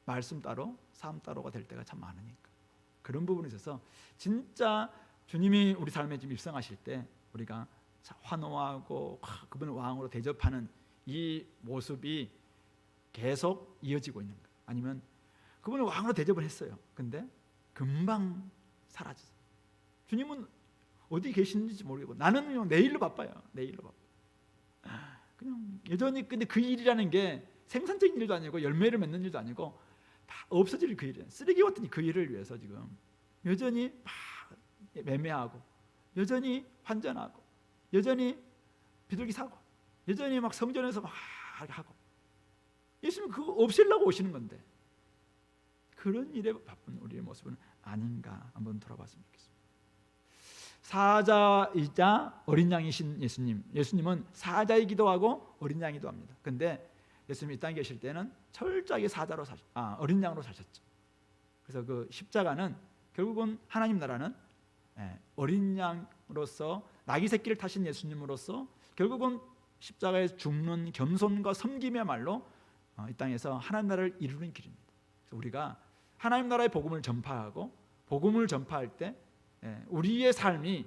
말씀 따로 삶 따로가 될 때가 참 많으니까 그런 부분에 있어서 진짜 주님이 우리 삶에 지금 입성하실 때 우리가 환호하고 그분을 왕으로 대접하는 이 모습이 계속 이어지고 있는가, 아니면 그분을 왕으로 대접을 했어요. 근데 금방 사라졌어요. 주님은 어디 계시는지 모르겠고 나는 그냥 내일로 바빠요. 내일로 바빠. 그냥 여전히, 근데 그 일이라는 게 생산적인 일도 아니고 열매를 맺는 일도 아니고 다 없어질 그 일이에요. 쓰레기 같은 그 일을 위해서 지금 여전히 막 매매하고 여전히 환전하고 여전히 비둘기 사고 여전히 막 성전에서 막 하고, 예수님 그거 없애려고 오시는 건데 그런 일에 바쁜 우리의 모습은 아닌가 한번 돌아봤으면 좋겠습니다. 사자이자 어린 양이신 예수님은 사자이기도 하고 어린 양이기도 합니다. 근데 예수님이 이 땅에 계실 때는 철저하게 사자로 어린 양으로 사셨죠. 그래서 그 십자가는 결국은 하나님 나라는 어린 양으로서 나귀 새끼를 타신 예수님으로서 결국은 십자가에 죽는 겸손과 섬김이야말로 이 땅에서 하나님 나라를 이루는 길입니다. 그래서 우리가 하나님 나라의 복음을 전파하고 복음을 전파할 때 우리의 삶이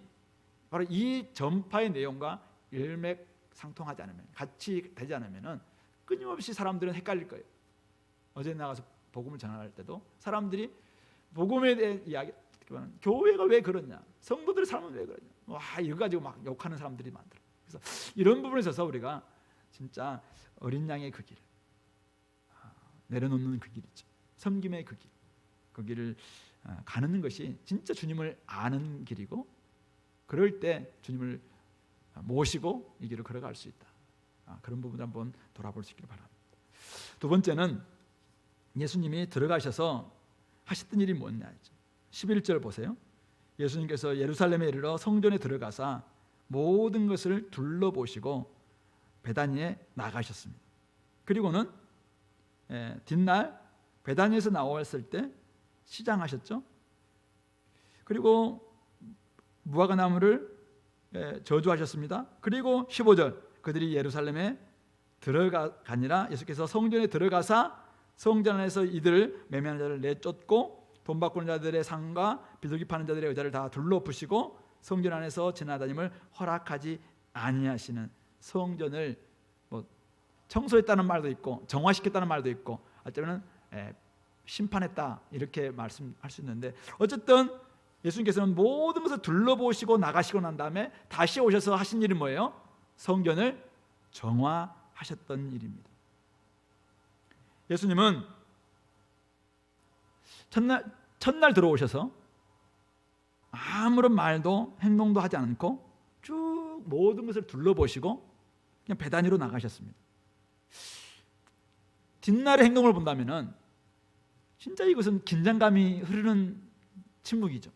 바로 이 전파의 내용과 일맥상통하지 않으면, 같이 되지 않으면 끊임없이 사람들은 헷갈릴 거예요. 어제 나가서 복음을 전할 때도 사람들이 복음에 대해 이야기, 교회가 왜 그러냐, 성도들의 삶은 왜 그러냐, 와 이거 가지고 막 욕하는 사람들이 많더라. 그래서 이런 부분에 있어서 우리가 진짜 어린 양의 그 길, 내려놓는 그 길이죠. 섬김의 그 길, 그 길을 가는 것이 진짜 주님을 아는 길이고, 그럴 때 주님을 모시고 이 길을 걸어갈 수 있다. 그런 부분을 한번 돌아볼 수 있기를 바랍니다. 두 번째는 예수님이 들어가셔서 하셨던 일이 뭐냐. 11절 보세요. 예수님께서 예루살렘에 이르러 성전에 들어가사 모든 것을 둘러보시고 베다니에 나가셨습니다. 그리고는 뒷날 베다니에서 나왔을 때 시장하셨죠. 그리고 무화과 나무를 저주하셨습니다. 그리고 15절 그들이 예루살렘에 들어가니라 예수께서 성전에 들어가사 성전 안에서 이들을 매매하는 자를 내쫓고 돈 바꾸는 자들의 상과 비둘기 파는 자들의 의자를 다 둘러부시고 성전 안에서 지나다님을 허락하지 아니하시는, 성전을 청소했다는 말도 있고 정화시켰다는 말도 있고 어쩌면 심판했다 이렇게 말씀할 수 있는데, 어쨌든 예수님께서는 모든 것을 둘러보시고 나가시고 난 다음에 다시 오셔서 하신 일이 뭐예요? 성전을 정화하셨던 일입니다. 예수님은 첫날 들어오셔서 아무런 말도 행동도 하지 않고 쭉 모든 것을 둘러보시고 그냥 베다니로 나가셨습니다. 뒷날의 행동을 본다면은 진짜 이것은 긴장감이 흐르는 침묵이죠.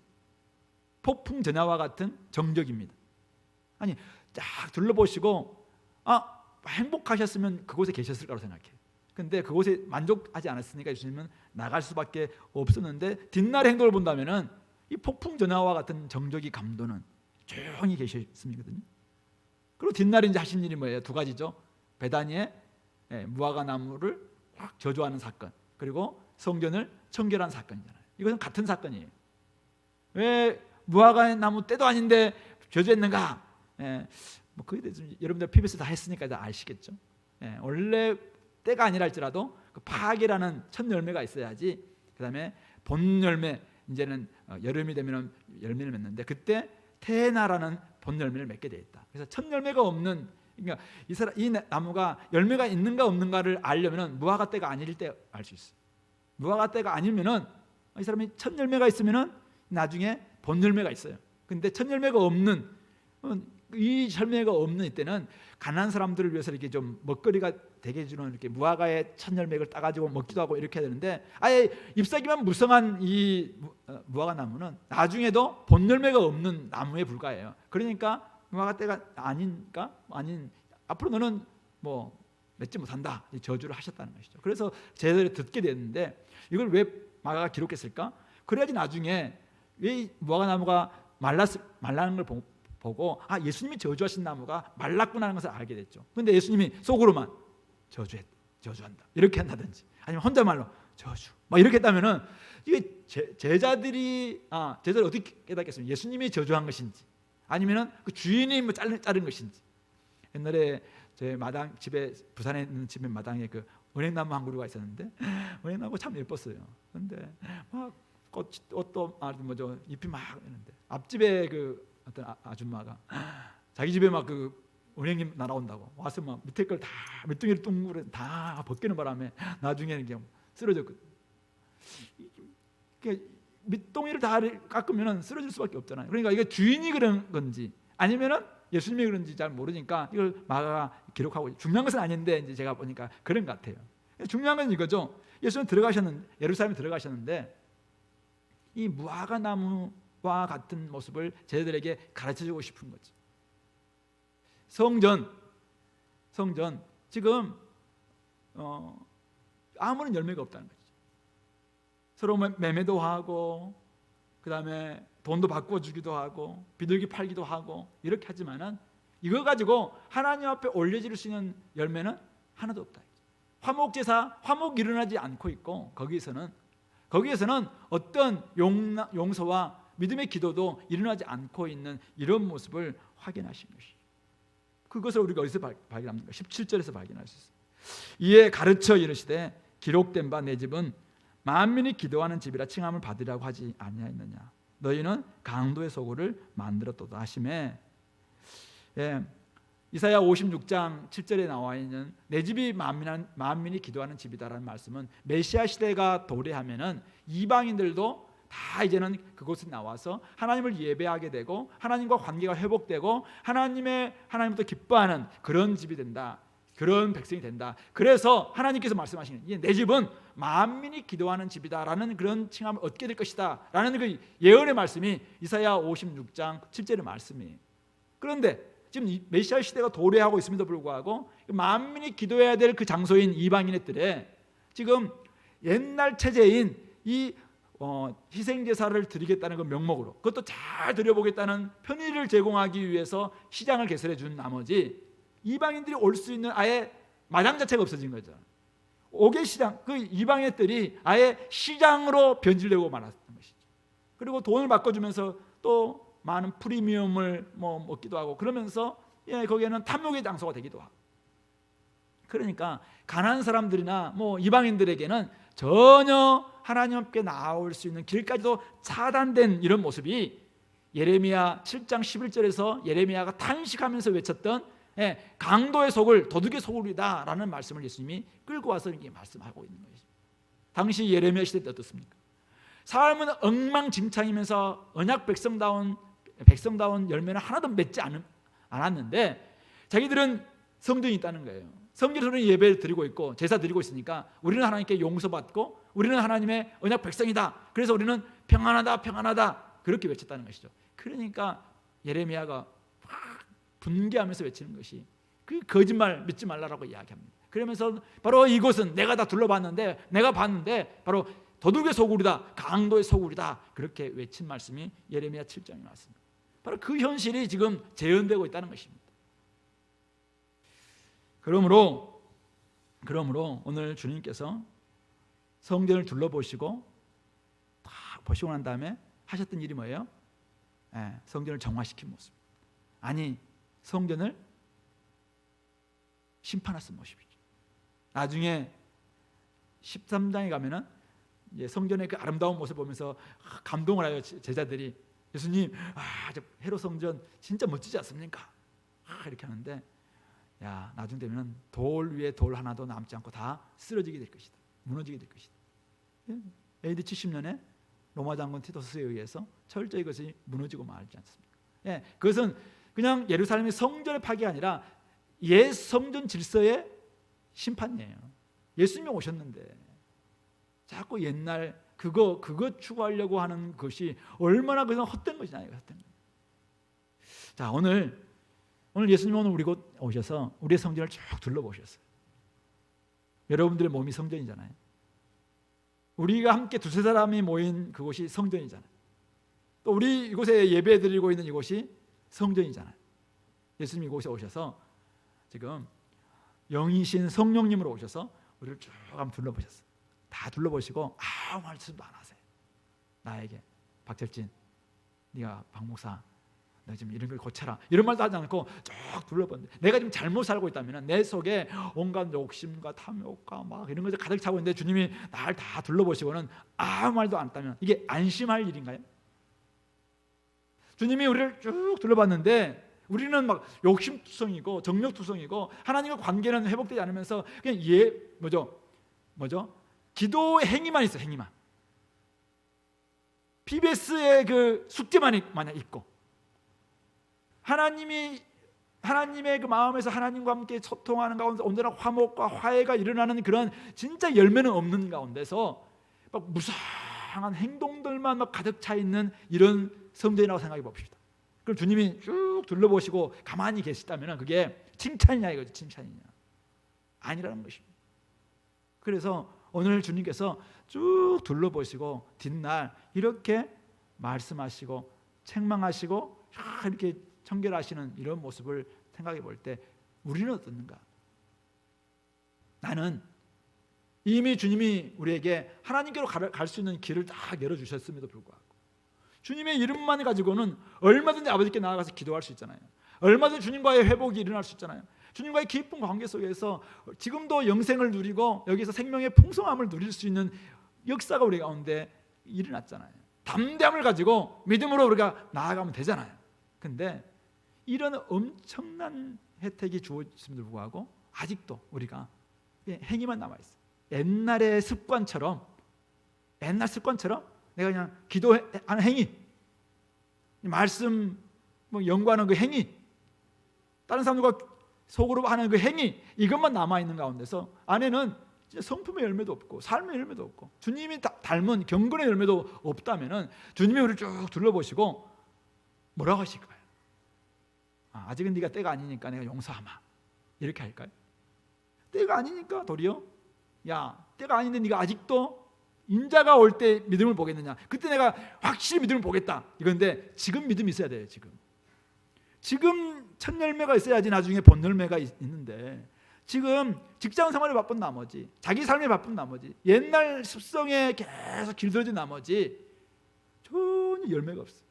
폭풍 전야와 같은 정적입니다. 아니, 쫙 둘러보시고 행복하셨으면 그곳에 계셨을 거라고 생각해요. 근데 그곳에 만족하지 않았으니까 예수님은 나갈 수밖에 없었는데, 뒷날의 행동을 본다면은 이 폭풍 전야와 같은 정적이 감도는 조용히 계셨음이거든요. 그리고 뒷날에 이제 하신 일이 뭐예요? 두 가지죠. 베다니에 무화과 나무를 확 저주하는 사건, 그리고 성전을 청결한 사건이잖아요. 이것은 같은 사건이에요. 왜 무화과 나무 때도 아닌데 저주했는가? 뭐 그에 대해서 여러분들 PBS 다 했으니까 다 아시겠죠. 원래 때가 아니랄지라도 그 파악이라는 첫 열매가 있어야지 그 다음에 본 열매, 이제는 여름이 되면 열매를 맺는데 그때 테나라는 본 열매를 맺게 돼 있다. 그래서 첫 열매가 없는, 그러니까 이 나무가 열매가 있는가 없는가를 알려면 무화과 때가 아닐 때 알 수 있어요. 무화과 때가 아니면은 이 사람이 첫 열매가 있으면은 나중에 본 열매가 있어요. 근데 첫 열매가 없는, 이 열매가 없는 이때는 가난한 사람들을 위해서 이렇게 좀 먹거리가 되게 해주는 이렇게 무화과의 첫 열매를 따가지고 먹기도 하고 이렇게 해야 되는데, 아예 잎사귀만 무성한 이 무화과 나무는 나중에도 본 열매가 없는 나무에 불과해요. 그러니까 무화과 때가 아닌가? 아닌, 앞으로 너는 뭐 맺지 못한다, 이 저주를 하셨다는 것이죠. 그래서 제대로 듣게 됐는데, 이걸 왜 마가가 기록했을까? 그래야지 나중에 왜 무화과 나무가 말라는 걸 보고 예수님이 저주하신 나무가 말랐구나 하는 것을 알게 됐죠. 그런데 예수님이 속으로만 저주한다 이렇게 한다든지, 아니면 혼자말로 저주 막 이렇게 했다면은 이게 제자들이 어떻게 깨닫겠습니까? 예수님이 저주한 것인지 아니면은 그 주인이 뭐 자른 것인지. 옛날에 제 마당 집에, 부산에 있는 집에 마당에 그 은행나무 한 그루가 있었는데 은행나무 참 예뻤어요. 근데 막 꽃도 뭐죠 잎이 막 있는데, 앞집에 그 어떤 아줌마가 자기 집에 막 그 은행잎 날아온다고 와서 막 밑에 걸 다 밑둥이를 둥그레 다 벗기는 바람에 나중에는 그냥 쓰러졌거든요. 밑둥이를 다 깎으면 쓰러질 수밖에 없잖아요. 그러니까 이게 주인이 그런 건지 아니면은 예수님이 그런지 잘 모르니까 이걸 마가가 기록하고, 중요한 것은 아닌데 이제 제가 보니까 그런 것 같아요. 중요한 건 이거죠. 예수님 예루살렘에 들어가셨는데 이 무화과 나무와 같은 모습을 제자들에게 가르쳐주고 싶은 거죠. 성전 지금 아무런 열매가 없다는 거죠. 서로 매매도 하고 그 다음에 돈도 바꿔주기도 하고 비둘기 팔기도 하고 이렇게 하지만은 이거 가지고 하나님 앞에 올려질 수 있는 열매는 하나도 없다. 화목제사, 화목 일어나지 않고 있고 거기에서는 어떤 용서와 믿음의 기도도 일어나지 않고 있는 이런 모습을 확인하신 것이죠. 그것을 우리가 어디서 발견합니까? 17절에서 발견할 수 있어요. 이에 가르쳐 이르시되 기록된 바 내 집은 만민이 기도하는 집이라 칭함을 받으려고 하지 아니하였느냐. 너희는 강도의 소굴을 만들었도다 하시매, 이사야 56장 7절에 나와 있는 내 집이 만민이 기도하는 집이다라는 말씀은 메시아 시대가 도래하면은 이방인들도 다 이제는 그곳에 나와서 하나님을 예배하게 되고 하나님과 관계가 회복되고 하나님부터 기뻐하는 그런 집이 된다, 그런 백성이 된다. 그래서 하나님께서 말씀하시는 내 집은 만민이 기도하는 집이다라는 그런 칭함을 얻게 될 것이다 라는 그 예언의 말씀이 이사야 56장 7절의 말씀이에요. 그런데 지금 메시아 시대가 도래하고 있음에도 불구하고 만민이 기도해야 될 그 장소인 이방인의 뜰에 지금 옛날 체제인 이 희생제사를 드리겠다는 그 명목으로, 그것도 잘 드려보겠다는 편의를 제공하기 위해서 시장을 개설해 준 나머지 이방인들이 올 수 있는 아예 마당 자체가 없어진 거죠. 옥의 시장, 그 이방의 뜰이 아예 시장으로 변질되고 말았던 것이죠. 그리고 돈을 바꿔주면서 또 많은 프리미엄을 먹기도 하고 그러면서 거기에는 탐욕의 장소가 되기도 하고, 그러니까 가난한 사람들이나 이방인들에게는 전혀 하나님 앞에 나올 수 있는 길까지도 차단된 이런 모습이 예레미야 7장 11절에서 예레미야가 탄식하면서 외쳤던 강도의 속을 도둑의 속을이다 라는 말씀을 예수님이 끌고 와서 이렇게 말씀하고 있는 것이죠. 당시 예레미야 시대 때 어떻습니까? 삶은 엉망진창이면서 언약 백성다운 열매는 하나도 맺지 않았는데 자기들은 성전이 있다는 거예요. 성전에서는 예배를 드리고 있고 제사 드리고 있으니까 우리는 하나님께 용서받고 우리는 하나님의 언약 백성이다. 그래서 우리는 평안하다 평안하다 그렇게 외쳤다는 것이죠. 그러니까 예레미야가 분개하면서 외치는 것이 그 거짓말 믿지 말라라고 이야기합니다. 그러면서 바로 이곳은 내가 다 둘러봤는데 내가 봤는데 바로 도둑의 소굴이다, 강도의 소굴이다 그렇게 외친 말씀이 예레미야 7장에 나왔습니다. 바로 그 현실이 지금 재현되고 있다는 것입니다. 그러므로 오늘 주님께서 성전을 둘러보시고 다 보시고 난 다음에 하셨던 일이 뭐예요? 성전을 정화시킨 모습. 아니 성전을 심판하신 모습이죠. 나중에 13장에 가면은 성전의 그 아름다운 모습을 보면서 감동을 하여 제자들이 예수님, 저 헤롯 성전 진짜 멋지지 않습니까? 이렇게 하는데 야 나중 되면은 돌 위에 돌 하나도 남지 않고 다 쓰러지게 될 것이다. 무너지게 될 것이다. AD 70년에 로마 장군 티토스에 의해서 철저히 그것이 무너지고 말지 않습니까? 그것은 그냥 예루살렘의 성전의 파괴가 아니라 옛 성전 질서의 심판이에요. 예수님이 오셨는데 자꾸 옛날 그거 추구하려고 하는 것이 얼마나 그냥 헛된 것이냐. 자 오늘 예수님은 우리 곳 오셔서 우리의 성전을 쭉 둘러보셨어요. 여러분들의 몸이 성전이잖아요. 우리가 함께 두세 사람이 모인 그곳이 성전이잖아요. 또 우리 이곳에 예배드리고 있는 이곳이 성전이잖아요. 예수님이 이곳에 오셔서 지금 영이신 성령님으로 오셔서 우리를 쭉 한번 둘러보셨어요. 다 둘러보시고 아무 말씀도 안 하세요. 나에게 박철진 네가 박 목사 너 지금 이런 걸 고쳐라 이런 말도 하지 않고 쭉 둘러봤는데 내가 지금 잘못 살고 있다면 내 속에 온갖 욕심과 탐욕과 막 이런 것들 가득 차고 있는데 주님이 날 다 둘러보시고는 아무 말도 안 했다면 이게 안심할 일인가요? 주님이 우리를 쭉 둘러봤는데 우리는 막 욕심투성이고 정력투성이고 하나님과 관계는 회복되지 않으면서 그냥 뭐죠? 기도의 행위만 있어. 행위만 PBS의 그 숙제만 마냥 있고 하나님의 그 마음에서 하나님과 함께 소통하는 가운데 언제나 화목과 화해가 일어나는 그런 진짜 열매는 없는 가운데서 막 무상한 행동들만 막 가득 차 있는 이런 성전이라고 생각해 봅시다. 그럼 주님이 쭉 둘러보시고 가만히 계시다면 그게 칭찬이냐 이거죠. 칭찬이냐 아니라는 것입니다. 그래서 오늘 주님께서 쭉 둘러보시고 뒷날 이렇게 말씀하시고 책망하시고 이렇게 청결하시는 이런 모습을 생각해 볼 때 우리는 어떻는가? 나는 이미 주님이 우리에게 하나님께로 갈 수 있는 길을 다 열어주셨음에도 불구하고 주님의 이름만 가지고는 얼마든지 아버지께 나아가서 기도할 수 있잖아요. 얼마든지 주님과의 회복이 일어날 수 있잖아요. 주님과의 깊은 관계 속에서 지금도 영생을 누리고 여기서 생명의 풍성함을 누릴 수 있는 역사가 우리 가운데 일어났잖아요. 담대함을 가지고 믿음으로 우리가 나아가면 되잖아요. 근데 이런 엄청난 혜택이 주어졌음에도 불구하고 아직도 우리가 행위만 남아있어요. 옛날 습관처럼 내가 그냥 기도하는 행위, 말씀 연구하는 그 행위, 다른 사람들과 속으로 하는 그 행위, 이것만 남아있는 가운데서 안에는 성품의 열매도 없고 삶의 열매도 없고 주님이 닮은 경건의 열매도 없다면 주님이 우리를 쭉 둘러보시고 뭐라고 하실까요? 아직은 네가 때가 아니니까 내가 용서하마 이렇게 할까요? 때가 아니니까 도리어 야 때가 아닌데 네가 아직도 인자가 올 때 믿음을 보겠느냐, 그때 내가 확실히 믿음을 보겠다 이건데 지금 믿음이 있어야 돼요. 지금 첫 열매가 있어야지 나중에 본 열매가 있는데 지금 직장 생활에 바쁜 나머지 자기 삶에 바쁜 나머지 옛날 습성에 계속 길들여진 나머지 전혀 열매가 없어요.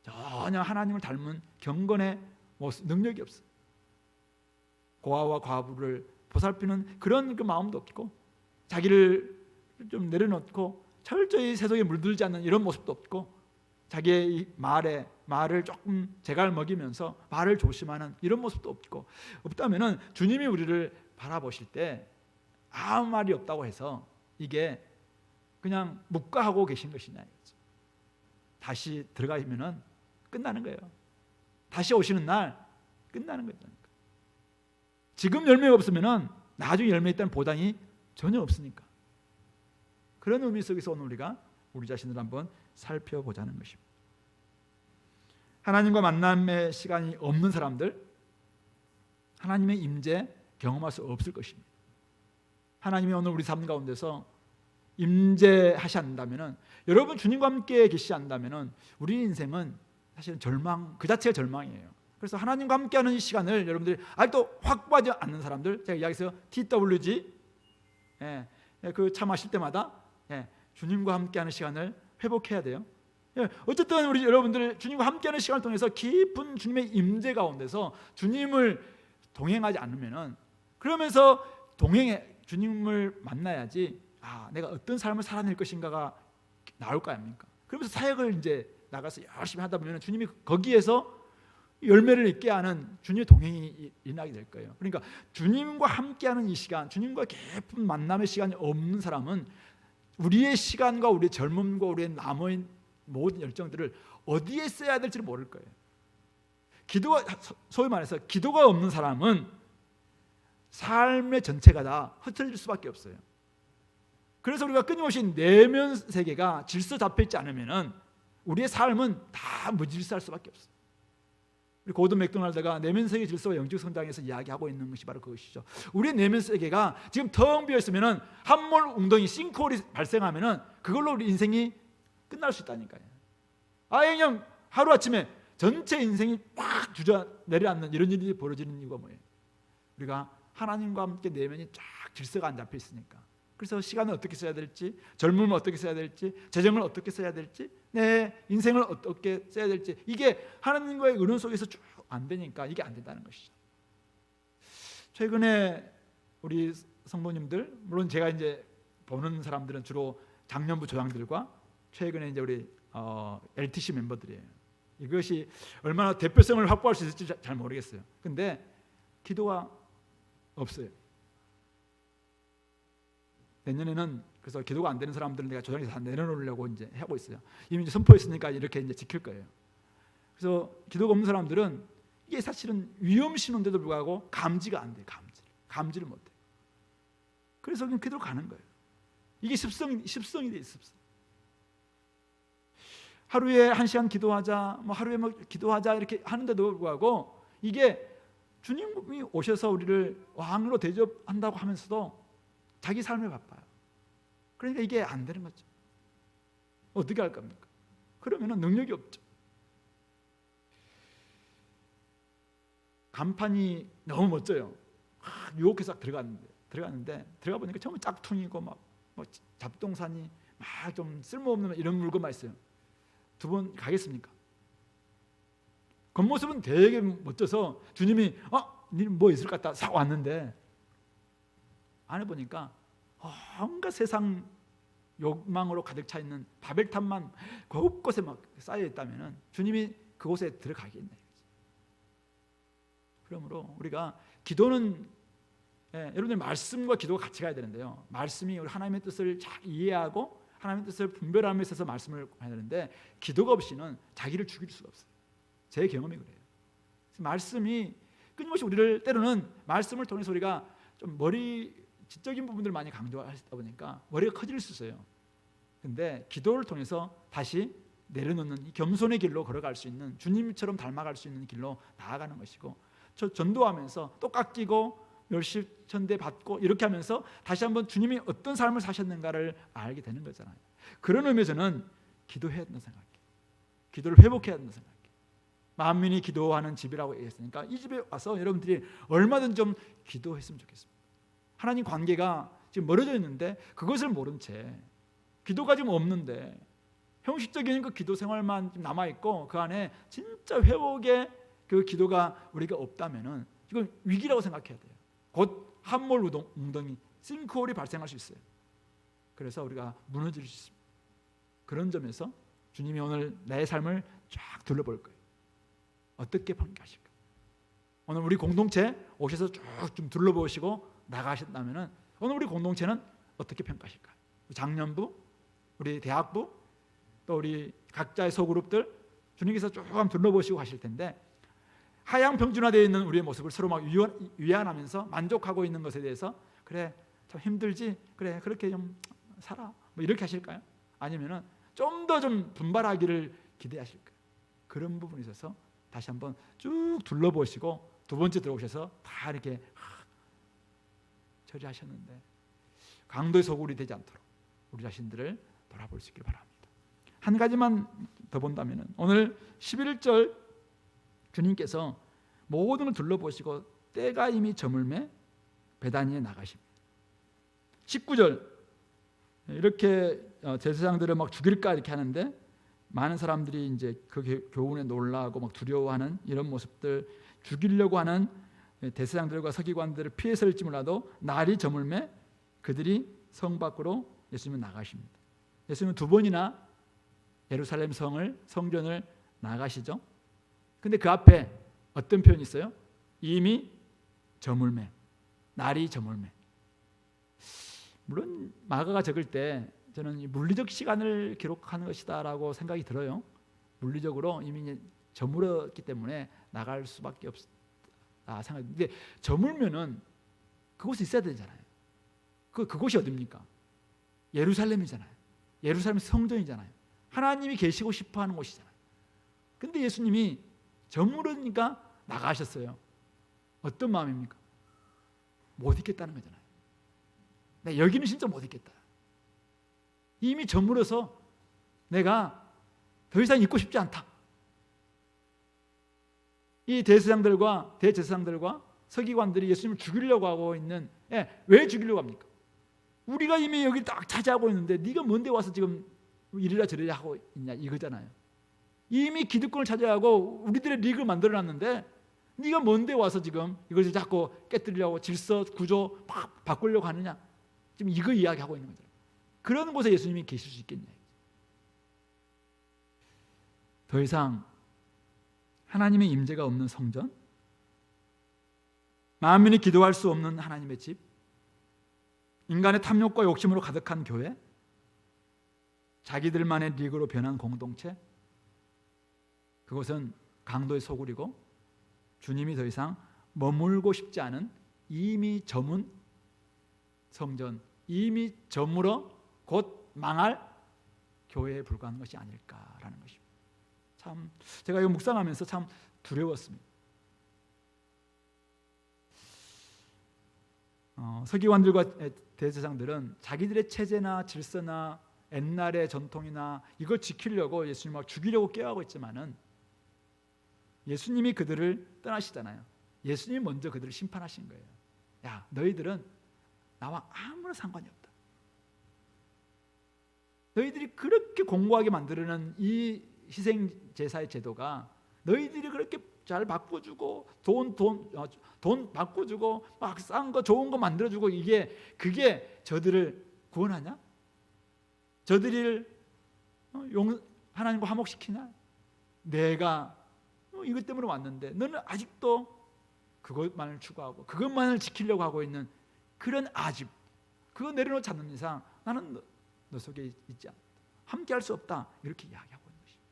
전혀 하나님을 닮은 경건의 모습, 능력이 없어요. 고아와 과부를 보살피는 그런 그 마음도 없고 자기를 좀 내려놓고 철저히 세속에 물들지 않는 이런 모습도 없고, 자기의 이 말을 조금 재갈 먹이면서 말을 조심하는 이런 모습도 없다면은 주님이 우리를 바라보실 때 아무 말이 없다고 해서 이게 그냥 묵과하고 계신 것이냐 이거죠. 다시 들어가면은 끝나는 거예요. 다시 오시는 날 끝나는 거예요. 지금 열매가 없으면은 나중에 열매 있다는 보장이 전혀 없으니까. 그런 의미 속에서 오늘 우리가 우리 자신을 한번 살펴보자는 것입니다. 하나님과 만남의 시간이 없는 사람들, 하나님의 임재 경험할 수 없을 것입니다. 하나님이 오늘 우리 삶 가운데서 임재하시 않는다면은, 여러분 주님과 함께 계시지 않는다면은 우리 인생은 사실은 절망, 그 자체가 절망이에요. 그래서 하나님과 함께하는 이 시간을 여러분들이 아직도 확보하지 않는 사람들, 제가 이야기했어요. TWG, 그 차 마실 때마다 주님과 함께하는 시간을 회복해야 돼요. 어쨌든 우리 여러분들 주님과 함께하는 시간을 통해서 깊은 주님의 임재 가운데서 주님을 동행하지 않으면은, 그러면서 주님을 만나야지 내가 어떤 삶을 살아낼 것인가가 나올 거 아닙니까? 그러면서 사역을 이제 나가서 열심히 하다 보면 주님이 거기에서 열매를 있게 하는 주님의 동행이 일어나게 될 거예요. 그러니까 주님과 함께하는 이 시간, 주님과 깊은 만남의 시간이 없는 사람은 우리의 시간과 우리의 젊음과 우리의 남은 모든 열정들을 어디에 써야 될지를 모를 거예요. 소위 말해서 기도가 없는 사람은 삶의 전체가 다 흐트러질 수밖에 없어요. 그래서 우리가 끊임없이 내면 세계가 질서 잡혀 있지 않으면은 우리의 삶은 다 무질서할 수밖에 없어요. 우리 고든 맥도날드가 내면 세계 질서와 영적 성장에서 이야기하고 있는 것이 바로 그것이죠. 우리의 내면 세계가 지금 텅 비어 있으면은 함몰 웅덩이 싱크홀이 발생하면은 그걸로 우리 인생이 끝날 수 있다니까요. 그냥 하루 아침에 전체 인생이 팍 주저 내려앉는 이런 일이 벌어지는 이유가 뭐예요? 우리가 하나님과 함께 내면이 쫙 질서가 안 잡혀 있으니까. 그래서 시간을 어떻게 써야 될지, 젊음을 어떻게 써야 될지, 재정을 어떻게 써야 될지, 내 인생을 어떻게 써야 될지, 이게 하나님과의 의논 속에서 쭉 안 되니까 이게 안 된다는 것이죠. 최근에 우리 성도님들, 물론 제가 이제 보는 사람들은 주로 장년부 조장들과 최근에 이제 우리 LTC 멤버들이에요. 이것이 얼마나 대표성을 확보할 수 있을지 잘 모르겠어요. 근데 기도가 없어요. 내년에는 그래서 기도가 안 되는 사람들은 내가 조정에서 다 내려놓으려고 이제 하고 있어요. 이미 이제 선포했으니까 이렇게 이제 지킬 거예요. 그래서 기도가 없는 사람들은 이게 사실은 위험 신호인데도 불구하고 감지가 안 돼요. 감지를 못 해. 그래서 그냥 기도로 가는 거예요. 이게 습성이 돼, 습성. 하루에 1시간 기도하자, 하루에 기도하자 이렇게 하는데도 불구하고 이게 주님이 오셔서 우리를 왕으로 대접한다고 하면서도 자기 삶에 바빠요. 그러니까 이게 안 되는 거죠. 어떻게 할 겁니까? 그러면 능력이 없죠. 간판이 너무 멋져요. 유혹해 싹 들어갔는데 들어가 보니까 처음에 짝퉁이고 막 잡동사니 막 좀 쓸모없는 이런 물건만 있어요. 2번 가겠습니까? 겉모습은 되게 멋져서 주님이 니는 뭐 있을 것 같다 싹 왔는데 안에 보니까 온갖 세상 욕망으로 가득 차 있는 바벨탑만 곳곳에 막 쌓여 있다면은 주님이 그곳에 들어가겠네. 그러므로 우리가 기도는 여러분들 말씀과 기도가 같이 가야 되는데요. 말씀이 우리 하나님의 뜻을 잘 이해하고 하나님의 뜻을 분별함에 있어서 말씀을 해야 되는데 기도가 없이는 자기를 죽일 수가 없어요. 제 경험이 그래요. 말씀이 끊임없이 우리를 때로는 말씀을 통해서 우리가 좀 지적인 부분들을 많이 강조하시다 보니까 머리가 커질 수 있어요. 근데 기도를 통해서 다시 내려놓는 이 겸손의 길로 걸어갈 수 있는, 주님처럼 닮아갈 수 있는 길로 나아가는 것이고, 전도하면서 또 깎이고 멸시천대 받고 이렇게 하면서 다시 한번 주님이 어떤 삶을 사셨는가를 알게 되는 거잖아요. 그런 의미에서는 기도해야 된다 생각해요. 기도를 회복해야 된다 생각해요. 만민이 기도하는 집이라고 얘기했으니까 이 집에 와서 여러분들이 얼마든지 좀 기도했으면 좋겠습니다. 하나님 관계가 지금 멀어져 있는데 그것을 모른 채, 기도가 지금 없는데 형식적인 그 기도 생활만 남아있고 그 안에 진짜 회복의 그 기도가 우리가 없다면은 이건 위기라고 생각해야 돼요. 곧 함몰 웅덩이, 싱크홀이 발생할 수 있어요. 그래서 우리가 무너질 수 있습니다. 그런 점에서 주님이 오늘 내 삶을 쫙 둘러볼 거예요. 어떻게 평가하실까? 오늘 우리 공동체 오셔서 쭉 좀 둘러보시고 나가셨다면 오늘 우리 공동체는 어떻게 평가하실까? 장년부, 우리 대학부, 또 우리 각자의 소그룹들 주님께서 쭉 한번 둘러보시고 가실 텐데 하향 평준화되어 있는 우리의 모습을 서로 막 위안하면서 만족하고 있는 것에 대해서 그래 참 힘들지? 그래 그렇게 좀 살아 뭐 이렇게 하실까요? 아니면은 좀 더 좀 분발하기를 기대하실까요? 그런 부분에 있어서 다시 한번 쭉 둘러보시고 두 번째 들어오셔서 다 이렇게 처리하셨는데 강도의 소굴이 되지 않도록 우리 자신들을 돌아볼 수 있길 바랍니다. 한 가지만 더 본다면 오늘 11절 주님께서 모든 걸 둘러보시고 때가 이미 저물매 베다니에 나가십니다. 19절 이렇게 제사장들을 막 죽일까 이렇게 하는데 많은 사람들이 이제 그 교훈에 놀라고 막 두려워하는 이런 모습들, 죽이려고 하는 대제사장들과 서기관들을 피해설지 몰라도 날이 저물매 그들이 성 밖으로 예수님은 나가십니다. 예수님은 두 번이나 예루살렘 성전을 나가시죠. 근데 그 앞에 어떤 표현이 있어요? 이미 저물매, 날이 저물매. 물론 마가가 적을 때 저는 물리적 시간을 기록하는 것이다라고 생각이 들어요. 물리적으로 이미 저물었기 때문에 나갈 수밖에 없다 생각했는데 저물면은 그곳에 있어야 되잖아요. 그곳이 어디입니까? 예루살렘이잖아요. 예루살렘 성전이잖아요. 하나님이 계시고 싶어하는 곳이잖아요. 근데 예수님이 저물으니까 나가셨어요. 어떤 마음입니까? 못 있겠다는 거잖아요. 네, 여기는 진짜 못 있겠다. 이미 저물어서 내가 더 이상 있고 싶지 않다. 이 대제사장들과 서기관들이 예수님을 죽이려고 하고 있는 왜 죽이려고 합니까? 우리가 이미 여기 딱 차지하고 있는데 네가 뭔데 와서 지금 이리라 저리라 하고 있냐 이거잖아요. 이미 기득권을 차지하고 우리들의 리그를 만들어놨는데 네가 뭔데 와서 지금 이것을 자꾸 깨뜨리려고 질서 구조 막 바꾸려고 하느냐. 지금 이거 이야기하고 있는 거죠. 그런 곳에 예수님이 계실 수 있겠냐. 더 이상 하나님의 임재가 없는 성전, 만민이 기도할 수 없는 하나님의 집, 인간의 탐욕과 욕심으로 가득한 교회, 자기들만의 리그로 변한 공동체, 그것은 강도의 소굴이고 주님이 더 이상 머물고 싶지 않은 이미 저문 성전, 이미 저물어 곧 망할 교회에 불과한 것이 아닐까라는 것입니다. 참 제가 이거 묵상하면서 참 두려웠습니다. 서기관들과 대제사장들은 자기들의 체제나 질서나 옛날의 전통이나 이걸 지키려고 예수님을 죽이려고 깨어하고 있지만은 예수님이 그들을 떠나시잖아요. 예수님이 먼저 그들을 심판하신 거예요. 야, 너희들은 나와 아무런 상관이 없다. 너희들이 그렇게 공고하게 만들어낸 이 희생 제사의 제도가 너희들이 그렇게 잘 바꿔주고 돈 바꿔주고 막 싼 거 좋은 거 만들어주고 그게 저들을 구원하냐? 저들을 하나님과 화목시키냐? 내가 이것 때문에 왔는데 너는 아직도 그것만을 추구하고 그것만을 지키려고 하고 있는 그런 아집, 그거 내려놓지 않는 이상 나는 너 속에 있지 않다. 함께 할 수 없다. 이렇게 이야기하고 있는 것입니다.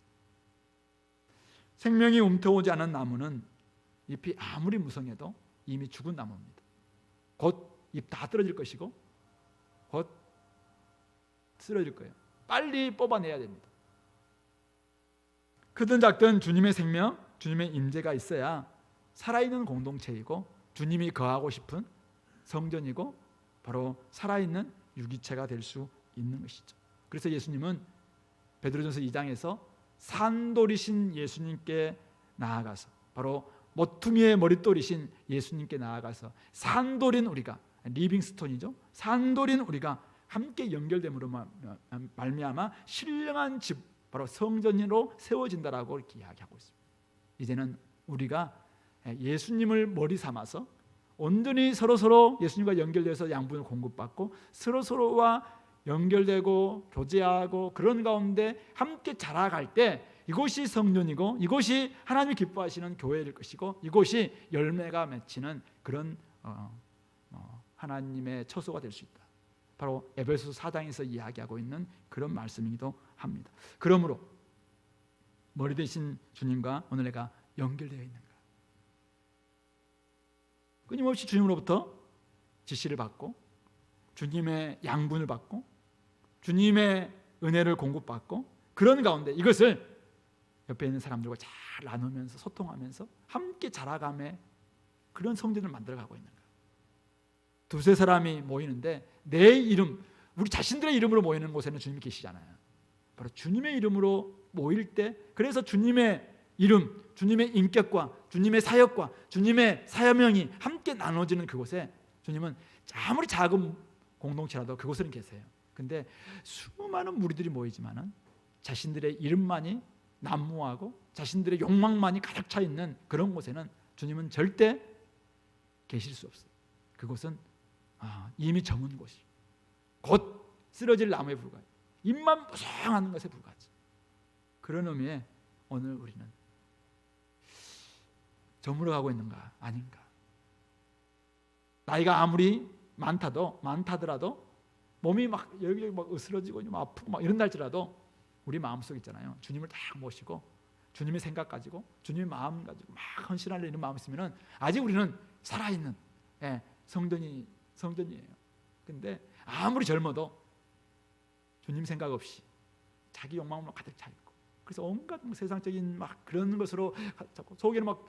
생명이 움트오지 않은 나무는 잎이 아무리 무성해도 이미 죽은 나무입니다. 곧 잎 다 떨어질 것이고 곧 쓰러질 거예요. 빨리 뽑아내야 됩니다. 크든 작든 주님의 생명, 주님의 임재가 있어야 살아있는 공동체이고 주님이 거하고 싶은 성전이고 바로 살아있는 유기체가 될 수 있는 것이죠. 그래서 예수님은 베드로전서 2장에서 산돌이신 예수님께 나아가서 바로 모퉁이의 머릿돌이신 예수님께 나아가서 산돌인 우리가 리빙스톤이죠. 산돌인 우리가 함께 연결됨으로 말미암아 신령한 집 바로 성전으로 세워진다라고 이렇게 이야기하고 있습니다. 이제는 우리가 예수님을 머리 삼아서 온전히 서로서로 예수님과 연결돼서 양분을 공급받고 서로서로와 연결되고 교제하고 그런 가운데 함께 자라갈 때 이곳이 성전이고 이곳이 하나님이 기뻐하시는 교회일 것이고 이곳이 열매가 맺히는 그런 하나님의 처소가 될 수 있다. 바로 에베소서 4장에서 이야기하고 있는 그런 말씀이기도 합니다. 그러므로 머리 되신 주님과 오늘 내가 연결되어 있는가? 끊임없이 주님으로부터 지시를 받고 주님의 양분을 받고 주님의 은혜를 공급받고 그런 가운데 이것을 옆에 있는 사람들과 잘 나누면서 소통하면서 함께 자라감의 그런 성전을 만들어가고 있는 거예요. 두세 사람이 모이는데 내 이름, 우리 자신들의 이름으로 모이는 곳에는 주님이 계시잖아요. 바로 주님의 이름으로 모일 때 그래서 주님의 이름, 주님의 인격과 주님의 사역과 주님의 사명이 함께 나눠지는 그곳에 주님은 아무리 작은 공동체라도 그곳에는 계세요. 근데 수많은 무리들이 모이지만은 자신들의 이름만이 난무하고 자신들의 욕망만이 가득 차 있는 그런 곳에는 주님은 절대 계실 수 없어요. 그곳은 이미 정한 곳이 곧 쓰러질 나무에 불과해요. 입만 무성하는 것에 불과하지. 그런 의미에 오늘 우리는 저물어가고 있는가 아닌가. 나이가 아무리 많다더라도 몸이 막 여기저기 막 으스러지고 좀 아프고 막 이런 날지라도 우리 마음속 있잖아요. 주님을 딱 모시고 주님의 생각 가지고 주님의 마음 가지고 막 헌신하려는 이런 마음 있으면은 아직 우리는 살아있는 성전이에요. 근데 아무리 젊어도 주님 생각 없이 자기 욕망으로 가득 차 있고 그래서 온갖 세상적인 막 그런 것으로 자꾸 속에는 막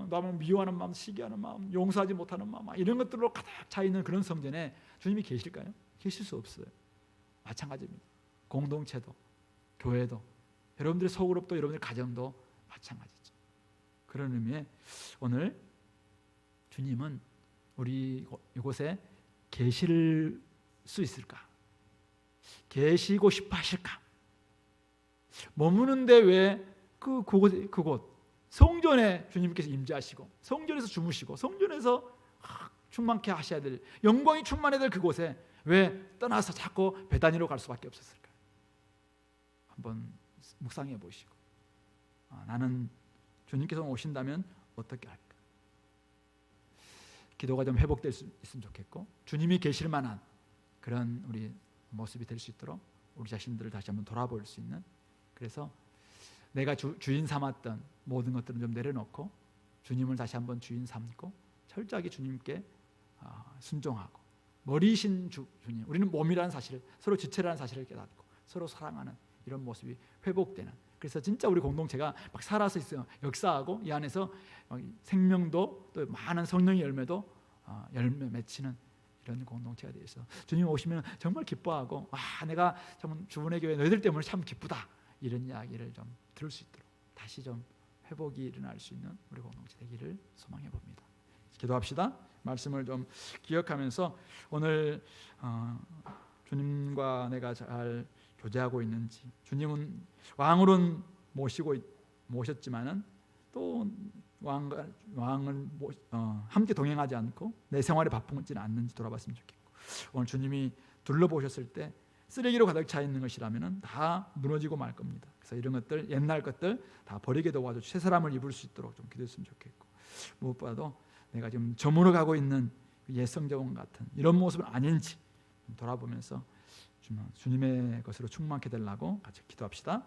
남을 미워하는 마음, 시기하는 마음, 용서하지 못하는 마음 이런 것들로 가득 차 있는 그런 성전에 주님이 계실까요? 계실 수 없어요. 마찬가지입니다. 공동체도 교회도 여러분들의 소그룹도 여러분들의 가정도 마찬가지죠. 그런 의미에 오늘 주님은 우리 이곳에 계실 수 있을까? 계시고 싶어 하실까? 머무는데 왜 그곳 성전에 주님께서 임재하시고 성전에서 주무시고 성전에서 충만케 하셔야 될 영광이 충만해야 될 그곳에 왜 떠나서 자꾸 베다니로 갈 수밖에 없었을까? 한번 묵상해 보시고 나는 주님께서 오신다면 어떻게 할까? 기도가 좀 회복될 수 있으면 좋겠고 주님이 계실 만한 그런 우리 모습이 될 수 있도록 우리 자신들을 다시 한번 돌아볼 수 있는 그래서 내가 주인 삼았던 모든 것들은 좀 내려놓고 주님을 다시 한번 주인 삼고 철저하게 주님께 순종하고 머리이신 주님 우리는 몸이라는 사실을 서로 지체라는 사실을 깨닫고 서로 사랑하는 이런 모습이 회복되는 그래서 진짜 우리 공동체가 막 살아서 있어요. 역사하고 이 안에서 생명도 또 많은 성령의 열매도 열매 맺히는 이런 공동체가 되어서 주님 오시면 정말 기뻐하고 내가 참 주분의 교회 너희들 때문에 참 기쁘다 이런 이야기를 좀 들을 수 있도록 다시 좀 회복이 일어날 수 있는 우리 공동체 되기를 소망해 봅니다. 기도합시다. 말씀을 좀 기억하면서 오늘 주님과 내가 잘 교제하고 있는지 주님은 왕으로는 모셨지만은 또 왕을 함께 동행하지 않고 내 생활에 바쁘지는 않는지 돌아봤으면 좋겠고 오늘 주님이 둘러보셨을 때 쓰레기로 가득 차 있는 것이라면은 다 무너지고 말 겁니다. 그래서 이런 것들 옛날 것들 다 버리게 도와줘 새 사람을 입을 수 있도록 좀 기도했으면 좋겠고 무엇보다도 내가 지금 저물어 가고 있는 옛성전 같은 이런 모습은 아닌지 돌아보면서 주님의 것으로 충만케 되려고 같이 기도합시다.